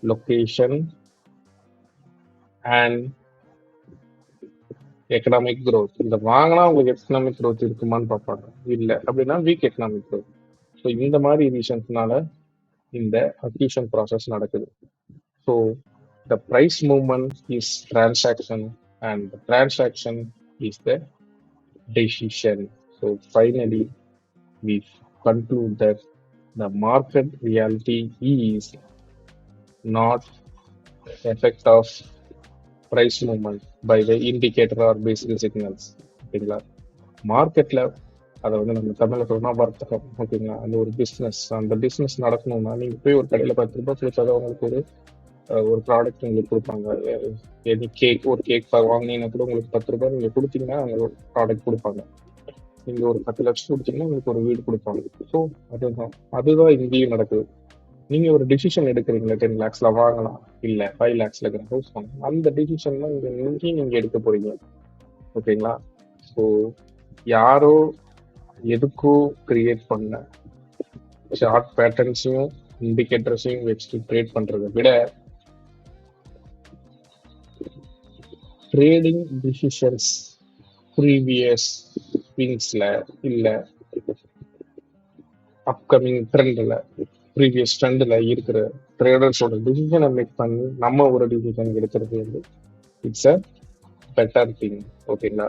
லொக்கேஷன் அண்ட் எக்கனாமிக் க்ரோத். இந்த வாங்கினா உங்களுக்கு எக்கனாமிக் க்ரோத் இருக்குமான்னு பார்ப்பாங்க, இல்லை அப்படின்னா வீக் எக்கனாமிக் க்ரோத். ஸோ இந்த மாதிரி ரீசன்ஸ்னால இந்த அக்யூஷன் ப்ராசஸ் நடக்குது. So the price movement is transaction and the transaction is the decision. So finally we conclude that the market reality is not effect of price movement by the indicator or basic signals. ஓகேங்களா, மார்க்கெட்ல அதை வந்து நம்ம தமிழ்ல சொல்லணும்னா வர்த்தகம். ஓகேங்களா, அந்த ஒரு பிஸ்னஸ், அந்த பிஸ்னஸ் நடக்கணும்னா நீங்க போய் ஒரு கடையில 10 ரூபாய் கொடுத்தாதான் உங்களுக்கு ஒரு ப்ராடக்ட் உங்களுக்கு கொடுப்பாங்க. ஒரு கேக் வாங்கினீங்கன்னா கூட உங்களுக்கு 10 ரூபாய் நீங்க கொடுத்தீங்கன்னா அவங்க ஒரு ப்ராடக்ட் கொடுப்பாங்க. நீங்க ஒரு 10 லட்சம் கொடுத்தீங்கன்னா உங்களுக்கு ஒரு வீடு கொடுப்பாங்க. ஸோ அதுதான் இங்கேயும் நடக்குது. நீங்க ஒரு டிசிஷன் எடுக்கிறீங்களா, 10 லேக்ஸ்ல வாங்கலாம் இல்ல 5 லேக்ஸ்ல இருக்கிற ஹவுஸ் வாங்கலாம், அந்த டிசிஷன் தான் இங்கேயும் நீங்க எடுக்க போறீங்க. ஓகேங்களா, ஸோ யாரோ எதுக்கோ கிரியேட் பண்ண ஷார்ட் பேட்டர்ன்ஸையும் இண்டிகேட்டர்ஸையும் வச்சுட்டு ட்ரேட் பண்றதை விட ட்ரேடிங் டிசிஷன்ஸ் ப்ரீவியஸ் ஸ்விங்ஸ்ல இல்ல அப்கமிங் ட்ரெண்ட்ல ப்ரீவியஸ் ட்ரெண்ட்ல இருக்கிற ட்ரேடர்ஸோட டிசிஷனை மேக் பண்ணி நம்ம ஒரு டிசிஷன் எடுக்கிறது வந்து இட்ஸ் அ better thing. ஓகேங்களா?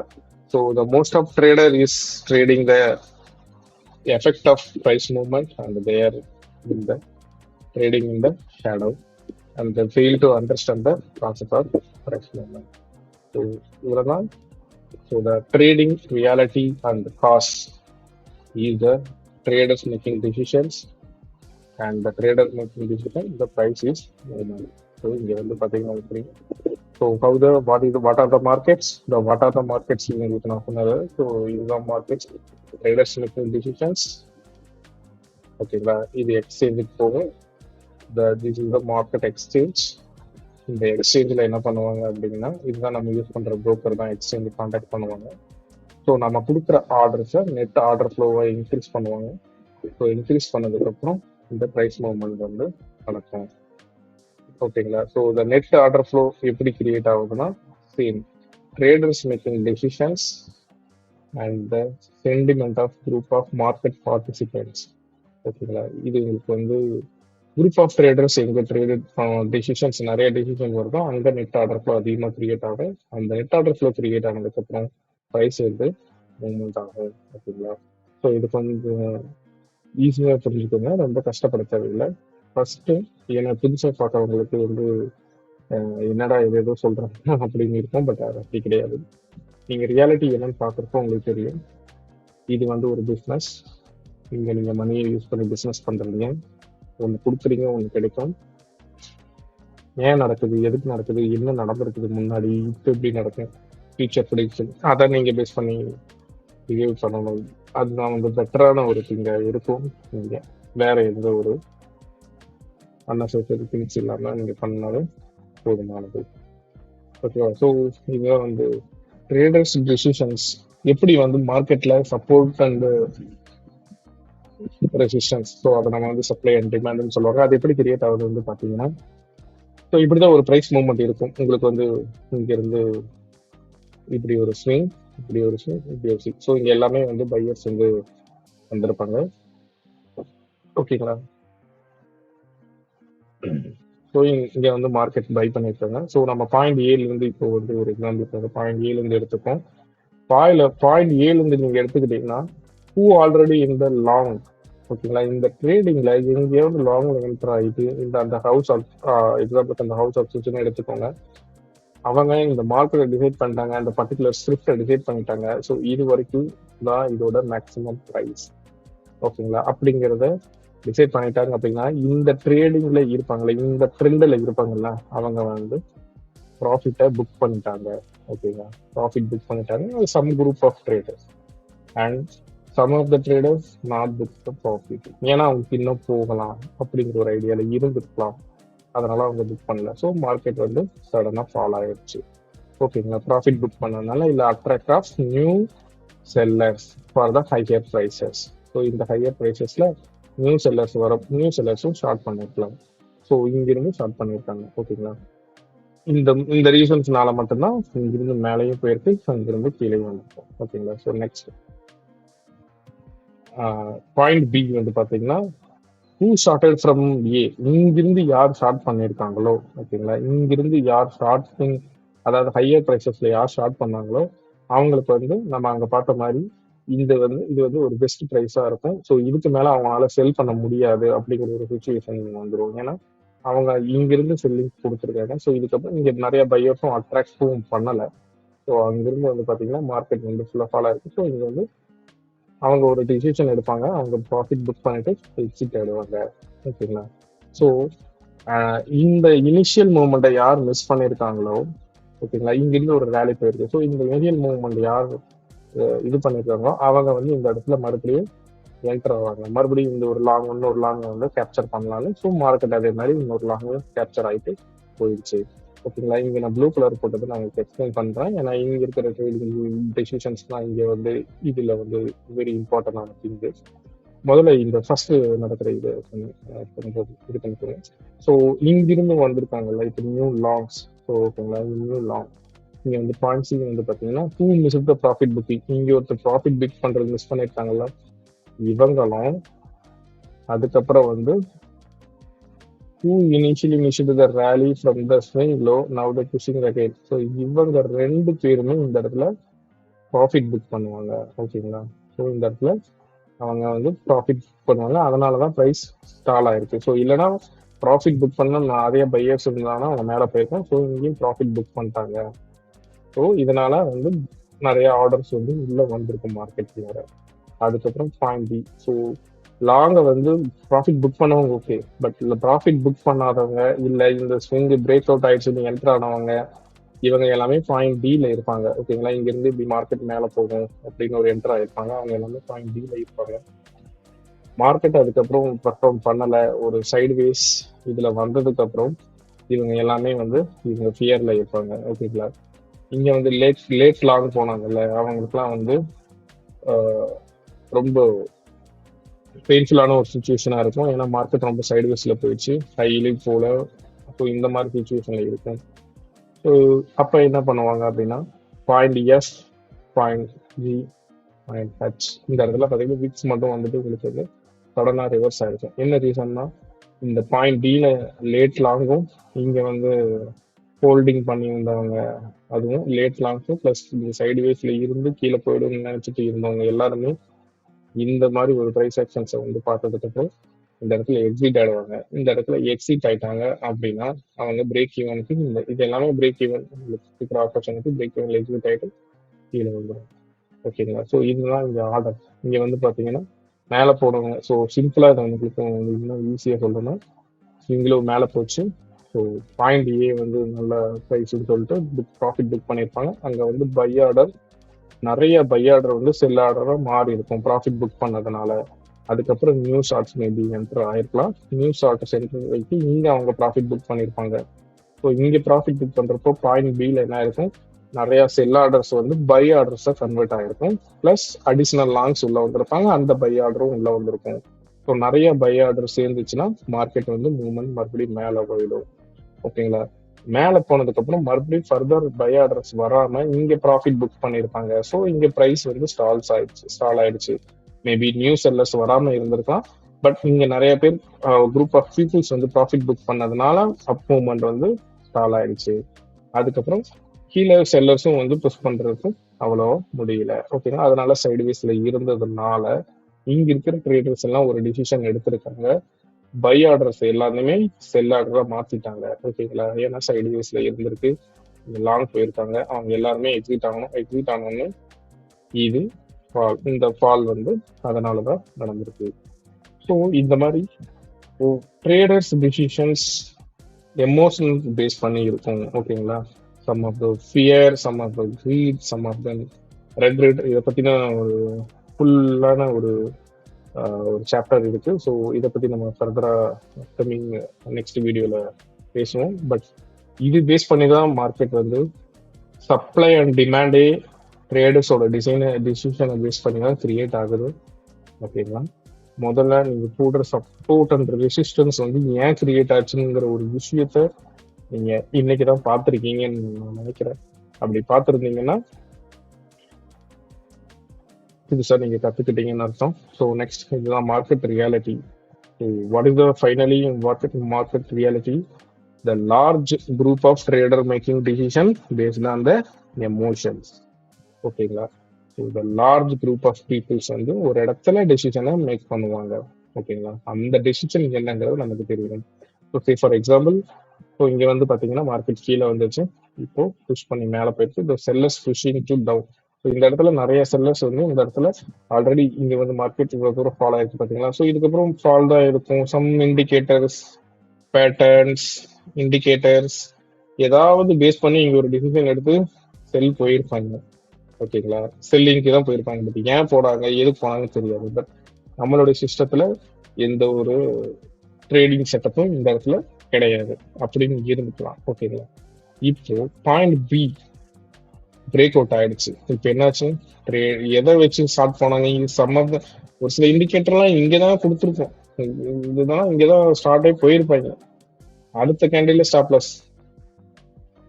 So the most of trader is trading the effect of price movement and they are in the trading in the shadow and they fail to understand the concept of price movement. So இவ்வளவுதான். So the trading reality and the cost is the traders making decisions and the trader making decision the price is normal. So இங்க வந்து பாத்தீங்கன்னா எப்படி so how the what are the markets what are the markets உங்களுக்கு நான் சொன்னது so இதுதான் markets traders making decisions ஓகேங்களா இது எக்ஸ்சேஞ்சுக்கு போகும் this is the market exchange இந்த எக்ஸ்சேஞ்சில் என்ன பண்ணுவாங்க அப்படின்னா இதுதான் நம்ம யூஸ் பண்ணுற ப்ரோக்கர் தான் எக்ஸ்சேஞ்சு கான்டாக்ட் பண்ணுவாங்க ஸோ நம்ம கொடுக்குற ஆர்டர்ஸை நெட் ஆர்டர் ஃப்ளோவை இன்க்ரீஸ் பண்ணுவாங்க ஸோ இன்க்ரீஸ் பண்ணதுக்கப்புறம் இந்த ப்ரைஸ் மூவ்மெண்ட் வந்து நடக்கும் ஓகேங்களா so the net order flow எப்படி கிரியேட் ஆகுதுன்னா same traders making decisions and the sentiment of group of market participants ஓகேங்களா இது உங்களுக்கு வந்து குரூப் ஆஃப் ட்ரேடர்ஸ் எங்க ட்ரேடட் டெசிஷன்ஸ் நிறைய டெசிஷன் வருதோ அங்கே நெட் ஆர்டர் ஃப்ளோ அதிகமாக கிரியேட் ஆகும் அந்த நெட் ஆர்டர் ஃப்ளோ கிரியேட் ஆனதுக்கப்புறம் ப்ரைஸ் வந்து மூவ்மெண்ட் ஆகும் ஓகேங்களா ஸோ இது கொஞ்சம் ஈஸியாக புரிஞ்சுக்கோங்க ரொம்ப கஷ்டப்பட தேவையில்லை ஃபர்ஸ்ட்டு ஏன்னா புதுசாக பார்க்குறவங்களுக்கு வந்து என்னடா இது ஏதோ சொல்கிறாங்க அப்படின்னு இருக்கும் பட் அது அப்படி கிடையாது நீங்கள் ரியாலிட்டி என்னன்னு பார்க்குறப்போ உங்களுக்கு தெரியும் இது வந்து ஒரு பிஸ்னஸ் இங்கே நீங்கள் மணியை யூஸ் பண்ணி பிஸ்னஸ் பண்ணுறீங்க ஒன்று கொடுக்குறீங்க ஒன்று கிடைக்கும் ஏன் நடக்குது எதுக்கு நடக்குது என்ன நடந்திருக்குது முன்னாடி இப்போ எப்படி நடக்கும் ஃபியூச்சர் ப்ரிடிக்ஷன் அதை நீங்கள் பேஸ் பண்ணி பிஹேவ் பண்ணணும் அதுதான் வந்து பெட்டரான ஒரு திங்காக இருக்கும் நீங்கள் வேற எந்த ஒரு அன்னெசரி திங்ஸ் இல்லாமல் நீங்கள் பண்ணாலும் போதுமானது ஓகேவா ஸோ இதுதான் வந்து ட்ரேடர்ஸ் டிசிஷன்ஸ் எப்படி வந்து மார்க்கெட்டில் சப்போர்ட் அண்ட் ரெசிஸ்டன்ஸ் ஸோ அதை நம்ம வந்து சப்ளை அண்ட் டிமாண்ட்னு சொல்லுவாங்க அது எப்படி கிரியேட் ஆகுது வந்து பார்த்தீங்கன்னா ஸோ இப்படி தான் ஒரு ப்ரைஸ் மூவ்மெண்ட் இருக்கும் உங்களுக்கு வந்து இங்கேருந்து இப்படி ஒரு ஸ்விங் இப்படி ஒரு ஸ்விங் இப்படி ஒரு ஸ்விங் ஸோ இங்கே எல்லாமே வந்து பையர்ஸ் வந்து வந்திருப்பாங்க ஓகேங்களா ஸோ இங்கே வந்து மார்க்கெட் பை பண்ணியிருக்காங்க ஸோ நம்ம பாயிண்ட் ஏலேருந்து இப்போ வந்து ஒரு எக்ஸாம்பிள் பாயிண்ட் ஏலேருந்து எடுத்துப்போம் பாயிண்ட் ஏலேருந்து நீங்கள் எடுத்துக்கிட்டீங்கன்னா ஹூ ஆல்ரெடி இந்த லாங் ஓகேங்களா இந்த ட்ரேடிங்ல எங்கேயாவது லாங்ல என்டர் ஆகிட்டு இந்த அந்த ஹவுஸ் எக்ஸாம்பிளுக்கு அந்த ஹவுஸ் ஆப்ஷன் எடுத்துக்கோங்க அவங்க இந்த மார்க்கெட்டை டிசைட் பண்ணிட்டாங்க அந்த பர்டிகுலர் ஸ்கிரிப்டை டிசைட் பண்ணிட்டாங்க ஸோ இது வரைக்கும் தான் இதோட மேக்ஸிமம் ப்ரைஸ் ஓகேங்களா அப்படிங்கிறத டிசைட் பண்ணிட்டாங்க அப்படின்னா இந்த ட்ரேடிங்ல இருப்பாங்கல்ல இந்த ட்ரெண்டில் இருப்பாங்கல்ல அவங்க வந்து ப்ராஃபிட்டை புக் பண்ணிட்டாங்க ஓகேங்களா ப்ராஃபிட் புக் பண்ணிட்டாங்க some group of traders and some of the traders not book the profit ஏன்னா அவங்களுக்கு இன்னும் போகலாம் அப்படிங்கிற ஒரு ஐடியாவில் இருந்துருக்கலாம் அதனால அவங்க புக் பண்ணல ஸோ மார்க்கெட் வந்து சடனாக ஃபால் ஆயிடுச்சு ஓகேங்களா ப்ராஃபிட் புக் பண்ணதுனால இல்லை attract of new sellers for the higher prices so இந்த ஹையர் ப்ரைசஸில் நியூ செல்லர்ஸும் ஸ்டார்ட் பண்ணிருக்கலாம் ஸோ இங்கிருந்து ஸ்டார்ட் பண்ணியிருக்காங்க ஓகேங்களா இந்த ரீசன்ஸ்னால மட்டும்தான் இங்கிருந்து மேலேயும் போயிருக்கு இங்கிருந்து கீழே வந்துருக்கோம் ஓகேங்களா ஸோ நெக்ஸ்ட் பாயிண்ட் பி வந்து பார்த்தீங்கன்னா ஹூ ஸ்டார்டட் ஃப்ரம் ஏ இங்கிருந்து யார் ஸ்டார்ட் பண்ணியிருக்காங்களோ ஓகேங்களா இங்கிருந்து யார் ஸ்டார்டிங் அதாவது ஹையர் ப்ரைசஸ்ல யார் ஸ்டார்ட் பண்ணாங்களோ அவங்களுக்கு வந்து நம்ம அங்கே பார்த்த மாதிரி இது வந்து ஒரு பெஸ்ட் ப்ரைஸாக இருக்கும் ஸோ இதுக்கு மேலே அவங்களால செல் பண்ண முடியாது அப்படிங்கிற ஒரு சுச்சுவேஷன் வந்துடும் ஏன்னா அவங்க இங்கிருந்து செல்லிங் கொடுத்துருக்காங்க ஸோ இதுக்கப்புறம் இங்கே நிறைய பையர்ஸும் அட்ராக்டும் பண்ணலை ஸோ அங்கிருந்து வந்து பார்த்தீங்கன்னா மார்க்கெட் வந்து ஃபுல்லாக ஃபாலோ இருக்கு ஸோ இங்கே வந்து அவங்க ஒரு டிசிஷன் எடுப்பாங்க அவங்க ப்ராஃபிட் புக் பண்ணிட்டு எக்ஸிட் ஆயிடுவாங்க ஓகேங்களா ஸோ இந்த இனிஷியல் மூவ்மெண்ட்டை யார் மிஸ் பண்ணியிருக்காங்களோ ஓகேங்களா இங்கிருந்து ஒரு ரேலி போயிருக்கு ஸோ இந்த இனிஷியல் மூவ்மெண்ட் யார் இது பண்ணியிருக்காங்களோ அவங்க வந்து இந்த இடத்துல மறுபடியும் என்டர் ஆவாங்க மறுபடியும் இந்த ஒரு இன்னொரு லாங் வந்து கேப்சர் பண்ணலாம்னு ஸோ மார்க்கெட் அதே மாதிரி இன்னொரு லாங் கேப்சர் ஆகிட்டு போயிடுச்சு ஓகேங்களா இங்கே நான் ப்ளூ கலர் போட்டது நான் உங்களுக்கு எக்ஸ்பிளைன் பண்ணுறேன் ஏன்னா இங்கே இருக்கிற ட்ரேடிங் டெசிஷன்ஸ்லாம் இங்கே வந்து இதில் வந்து வெரி இம்பார்ட்டன்டான திங்ஸ் முதல்ல இந்த ஃபர்ஸ்ட் நடக்கிற இது இது பண்ணிக்கிறேன் ஸோ இங்கிருந்து வந்திருக்காங்கல்ல இப்போ நியூ லாங்ஸ் ஸோ ஓகேங்களா நியூ லாங் இங்க வந்து பாயிண்ட் சி வந்து பாத்தீங்கன்னா to miss the profit booking. இங்க ஒருத்தர் ப்ராஃபிட் புக் பண்றது மிஸ் பண்ணிருக்காங்கல்ல, இவங்களும் அதுக்கப்புறம் வந்து who initially initiated the rally from the swing low, now the pushing again. So இவங்க ரெண்டு பேருமே இந்த இடத்துல ப்ராஃபிட் புக் பண்ணுவாங்க. ஓகேங்களா? ஸோ இந்த இடத்துல அவங்க வந்து ப்ராஃபிட் பண்ணுவாங்க, அதனால தான் ப்ரைஸ் ஸ்டால் ஆயிருக்கு. ஸோ இல்லைன்னா ப்ராஃபிட் புக் பண்ண நிறைய பையர்ஸ் இருந்தாங்கன்னா அவங்க மேலே போயிருக்கோம். ஸோ இங்கேயும் ப்ராஃபிட் புக் பண்ணிட்டாங்க. ஸோ இதனால வந்து நிறைய ஆர்டர்ஸ் வந்து உள்ள வந்திருக்கும் மார்க்கெட்ல. அதுக்கப்புறம் பாயிண்ட் பி. ஸோ லாங்க வந்து ப்ராஃபிட் புக் பண்ணவங்க ஓகே, பட் இல்லை ப்ராஃபிட் புக் பண்ணாதவங்க, இல்லை இந்த ஸ்விங் பிரேக் அவுட் ஆயிடுச்சு என்டர் ஆனவங்க, இவங்க எல்லாமே பாயிண்ட் டில இருப்பாங்க. ஓகேங்களா? இங்க இருந்து இப்படி மார்க்கெட் மேல போகும் அப்படின்னு ஒரு என்டர் ஆயிருப்பாங்க. அவங்க எல்லாமே பாயிண்ட் டில இருப்பாங்க. மார்க்கெட் அதுக்கப்புறம் பர்ஃபார்ம் பண்ணல, ஒரு சைடுவேஸ் இதுல வந்ததுக்கு அப்புறம் இவங்க எல்லாமே வந்து இவங்க ஃபியர்ல இருப்பாங்க. ஓகேங்களா? இங்க வந்து லேட் லாங் போனாங்கல்ல, அவங்களுக்குலாம் வந்து ரொம்ப பெயின்ஃபுல்லான ஒரு சுச்சுவேஷனா இருக்கும். ஏன்னா மார்க்கெட் ரொம்ப சைடுவேஸ்ல போயிடுச்சு, ஹைலையும் போல. ஸோ இந்த மாதிரி சுச்சுவேஷன்ல இருக்கும். ஸோ அப்போ என்ன பண்ணுவாங்க அப்படின்னா point F, point G, point H, இந்த இடத்துல பார்த்தீங்கன்னா விக்ஸ் மட்டும் வந்துட்டு உங்களுக்கு வந்து சடனாக ரிவர்ஸ் ஆயிருக்கும். என்ன ரீசன்னா இந்த பாயிண்ட் டில லேட் லாங்கும் இங்கே வந்து ஹோல்டிங் பண்ணி இருந்தவங்க, அதுவும் லேட் லாங்ஸும் ப்ளஸ் சைடுவேஸ்ல இருந்து கீழே போயிடும்னு நினைச்சிட்டு இருந்தவங்க எல்லாருமே இந்த மாதிரி ஒரு ப்ரைஸ் ஆக்ஷன்ஸை வந்து பார்த்ததுக்கு அப்புறம் இந்த இடத்துல எக்ஸிட் ஆயிடுவாங்க. இந்த இடத்துல எக்ஸிட் ஆயிட்டாங்க அப்படின்னா அவங்க பிரேக் ஈவனுக்கு இந்த இது எல்லாமே பிரேக் ஈவன் இருக்கிற ஆப்பர்ச்சுனிட்டி பிரேக் ஈவன்ல எக்ஸிட் ஆயிட்டு கீழே வந்துடும். ஓகேங்களா? ஸோ இதுதான் இங்க ஆர்டர். இங்க வந்து பாத்தீங்கன்னா மேலே போடுவாங்க. ஸோ சிம்பிளா இதை உங்களுக்கு இன்னும் ஈஸியா சொல்லணும். இங்கிலோ மேலே போச்சு. ஸோ பாயிண்ட் ஏ வந்து நல்ல ப்ரைஸ்ன்னு சொல்லிட்டு ப்ராஃபிட் புக் பண்ணியிருப்பாங்க. அங்க வந்து பை ஆர்டர், நிறைய பை ஆர்டர் வந்து செல் ஆர்டரா மாறி இருக்கும் ப்ராஃபிட் புக் பண்ணதுனால. அதுக்கப்புறம் நியூ ஷார்ட்ஸ் மேபி என்டர் ஆயிருக்கலாம். நியூ ஷார்ட்ஸ் என்டர் வைத்து இங்க அவங்க ப்ராஃபிட் புக் பண்ணியிருப்பாங்க. ஸோ இங்க ப்ராஃபிட் புக் பண்றப்போ பாயிண்ட் பில என்ன ஆயிருக்கும், நிறைய செல் ஆர்டர்ஸ் வந்து பை ஆர்டர்ஸா கன்வெர்ட் ஆயிருக்கும். பிளஸ் அடிஷனல் லாங்ஸ் உள்ள வந்திருப்பாங்க, அந்த பை ஆர்டரும் உள்ள வந்திருக்கும். ஸோ நிறைய பை ஆர்டர் சேர்ந்துச்சுன்னா மார்க்கெட் வந்து மூவ்மெண்ட் மறுபடியும் மேலே போயிடும். ஓகேங்களா? மேலே போனதுக்கு அப்புறம் மறுபடியும் ஃபர்தர் பை ஆர்டர்ஸ் வராம இங்க ப்ராஃபிட் புக் பண்ணியிருப்பாங்க. ஸோ இங்க பிரைஸ் வந்து ஸ்டால் ஆயிடுச்சு. மேபி நியூ செல்லர்ஸ் வராம இருந்திருக்கலாம், பட் இங்க நிறைய பேர் குரூப் ஆஃப் பீப்புள்ஸ் வந்து ப்ராஃபிட் புக் பண்ணதுனால அப் மூவ்மெண்ட் வந்து ஸ்டால் ஆயிடுச்சு. அதுக்கப்புறம் கீழே செல்லர்ஸும் வந்து புஷ் பண்றதுக்கு அவ்வளோ முடியல. ஓகேங்களா? அதனால சைடுவேஸ்ல இருந்ததுனால இங்க இருக்கிற ட்ரேடர்ஸ் எல்லாம் ஒரு டிசிஷன் எடுத்திருக்காங்க, பை ஆர்டர்ஸ் எல்லாருமே செல் ஆர்டரா மாத்திட்டாங்க. ஓகேங்களா? ஏன்னா சைடுவேஸ்ல இருந்திருக்கு, லாங் போயிருக்காங்க, அவங்க எல்லாருமே எக்ஸிட் ஆகணும். எக்ஸிட் ஆனோன்னு இது ஃபால், இந்த ஃபால் வந்து அதனாலதான் நடந்திருக்கு. ஸோ இந்த மாதிரி ட்ரேடர்ஸ் டிசிஷன்ஸ் எமோஷனல் பேஸ் பண்ணி இருக்கும். ஓகேங்களா? Some of the fear, some of the greed, some of the regret, இதை பத்தின ஒரு ஃபுல்லான ஒரு சாப்டர் இருக்கு. ஸோ இதை பத்தி நம்ம ஃபர்தரா கமிங் நெக்ஸ்ட் வீடியோல பேசுவோம். பட் இது பேஸ் பண்ணி தான் மார்க்கெட் வந்து சப்ளை அண்ட் டிமாண்டே ட்ரேடர்ஸோட டிசிஷனை பேஸ் பண்ணி தான் கிரியேட் ஆகுது. ஓகேங்களா? முதல்ல நீங்க போடுற சப்போர்ட் அண்ட் ரெசிஸ்டன்ஸ் வந்து ஏன் கிரியேட் ஆச்சுங்கிற ஒரு விஷயத்த நீங்க இன்னைக்குதான் பார்த்துருக்கீங்கன்னு நான் நினைக்கிறேன். அப்படி பார்த்துருந்தீங்கன்னா புதுசா நீங்க கத்துக்கிட்டீங்கன்னு அர்த்தம். ஸோ நெக்ஸ்ட் இதுதான் market reality. What is the finally market reality? The large group of trader making decision based on the emotions. ஓகேங்களா? இந்த லார்ஜ் குரூப் ஆஃப் பீப்புள்ஸ் வந்து ஒரு இடத்துல டெசிஷனை மேக் பண்ணுவாங்க. ஓகேங்களா? அந்த டெசிஷன் என்னங்கிறது நமக்கு தெரியும். ஓகே, ஃபார் எக்ஸாம்பிள் இப்போ இங்க வந்து பாத்தீங்கன்னா மார்க்கெட் கீழே வந்துச்சு, இப்போ புஷ் பண்ணி மேலே போயிட்டு இந்த செல்லர்ஸ் புஷிங் டு டவுன். இந்த இடத்துல நிறைய செல்லர்ஸ் வந்து இந்த இடத்துல ஆல்ரெடி இங்க வந்து மார்க்கெட் இவ்வளவு தூரம் ஃபால் ஆயிருக்கு பாத்தீங்களா? ஸோ இதுக்கப்புறம் ஃபால் தான் இருக்கும். சம் இண்டிகேட்டர்ஸ், பேட்டர்ன்ஸ், இண்டிகேட்டர்ஸ் ஏதாவது பேஸ் பண்ணி இங்க ஒரு டிசிஷன் எடுத்து செல் போயிருப்பாங்க. ஓகேங்களா? செல்லிங்க்கு தான் போயிருப்பாங்க. பட் ஏன் போனாங்க, எதுக்கு போனாங்கன்னு தெரியாது. பட் நம்மளுடைய சிஸ்டத்துல எந்த ஒரு ட்ரேடிங் செட்டப்பும் இந்த இடத்துல கிடையாது அப்படின்னு இருந்துக்கலாம். ஓகேங்களா? இப்போ பாயிண்ட் பி பிரேக் அவுட் ஆயிடுச்சு. இப்போ என்னாச்சு, எதை வச்சு ஸ்டார்ட் போனாங்க, ஒரு சில இண்டிகேட்டர்லாம் இங்கதான் கொடுத்துருக்கோம், இதுதான் இங்கதான் ஸ்டார்ட் ஆகி போயிருப்பாங்க. அடுத்த கேண்டில் ஸ்டாப் லாஸ்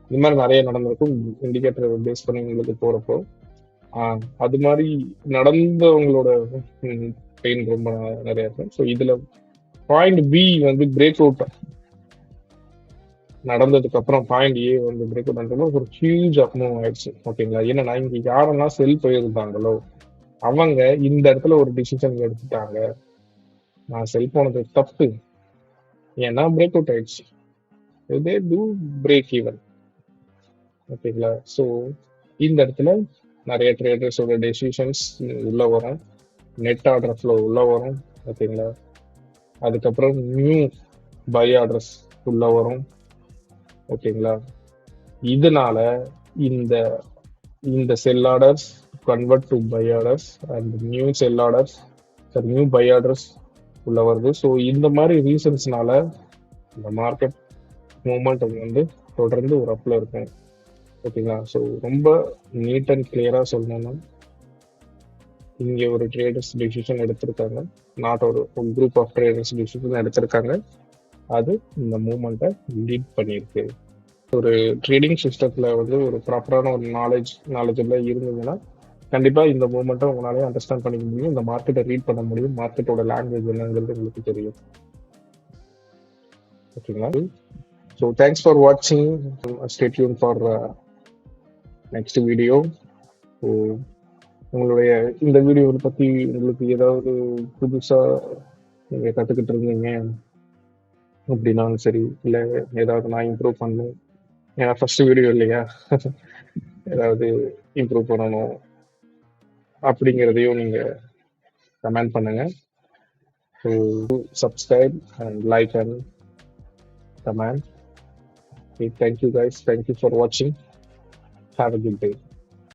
இந்த மாதிரி நிறைய நடந்திருக்கும் இண்டிகேட்டர் பேஸ் பண்ணி உங்களுக்கு போறப்போ. அது மாதிரி நடந்தவங்களோட பெயின் ரொம்ப நிறைய இருக்கும். ஸோ இதுல பாயிண்ட் பி வந்து பிரேக் அவுட் நடந்ததுக்கு அப்புறம் பாயிண்ட் ஏ வந்து பிரேக் அவுட் பண்றது ஒரு ஹியூஜ் அப்மூவ் ஆயிடுச்சு. ஓகேங்களா? ஏன்னா இங்க யாரெல்லாம் செல் போயிருந்தாங்களோ அவங்க இந்த இடத்துல ஒரு டிசிஷன் எடுத்துட்டாங்க, நான் செல் போனது தப்பு, ஏன்னா பிரேக் அவுட் ஆயிடுச்சு. இதே டூ பிரேக் ஈவன். ஓகேங்களா? ஸோ இந்த இடத்துல நிறைய ட்ரேடர்ஸோட டெசிஷன்ஸ் உள்ள வரும், நெட் ஆர்டர் ஃப்ளோ உள்ள வரும். ஓகேங்களா? அதுக்கப்புறம் நியூ பை ஆர்டர்ஸ் உள்ள வரும். ஓகேங்களா? இதனால இந்த இந்த sell orders convert to buy orders and new sell orders new buy orders உள்ள வருது. ஸோ இந்த மாதிரி ரீசன்ஸ்னால இந்த மார்க்கெட் மூமெண்ட் வந்து தொடர்ந்து ஒரு அப்ல இருக்கும். ஓகேங்களா? ஸோ ரொம்ப நீட் அண்ட் கிளியரா சொல்லணும்னா இங்க ஒரு ட்ரேடர்ஸ் டிசிஷன் எடுத்திருக்காங்க, நாட் ஒரு குரூப் ஆஃப் ட்ரேடர்ஸ் டிசிஷன் எடுத்திருக்காங்க, அது இந்த மூமெண்ட்டை லீட் பண்ணியிருக்கு. ஒரு ட்ரேடிங் சிஸ்டத்துல வந்து ஒரு ப்ராப்பரான ஒரு நாலேஜபிளா இருந்ததுன்னா கண்டிப்பா இந்த மூமெண்ட்டை உங்களாலே அண்டர்ஸ்டாண்ட் பண்ணிக்க முடியும், இந்த மார்க்கெட்டை ரீட் பண்ண முடியும், மார்க்கெட்டோட லாங்குவேஜ் என்னங்கிறது உங்களுக்கு தெரியும். ஓகேங்களா? ஸோ தேங்க்ஸ் ஃபார் வாட்சிங். Stay tune for next video. So உங்களுடைய இந்த வீடியோவை பத்தி உங்களுக்கு ஏதாவது புதுசா நீங்க கத்துக்கிட்டு இருந்தீங்க அப்படின்னாலும் சரி, இல்லை ஏதாவது நான் இம்ப்ரூவ் பண்ணணும், ஏன்னா ஃபர்ஸ்ட் வீடியோ இல்லையா, ஏதாவது இம்ப்ரூவ் பண்ணணும் அப்படிங்கிறதையும் நீங்க கமெண்ட் பண்ணுங்க. So subscribe and like and comment. Thank you guys, thank you for வாட்சிங். Have a good day.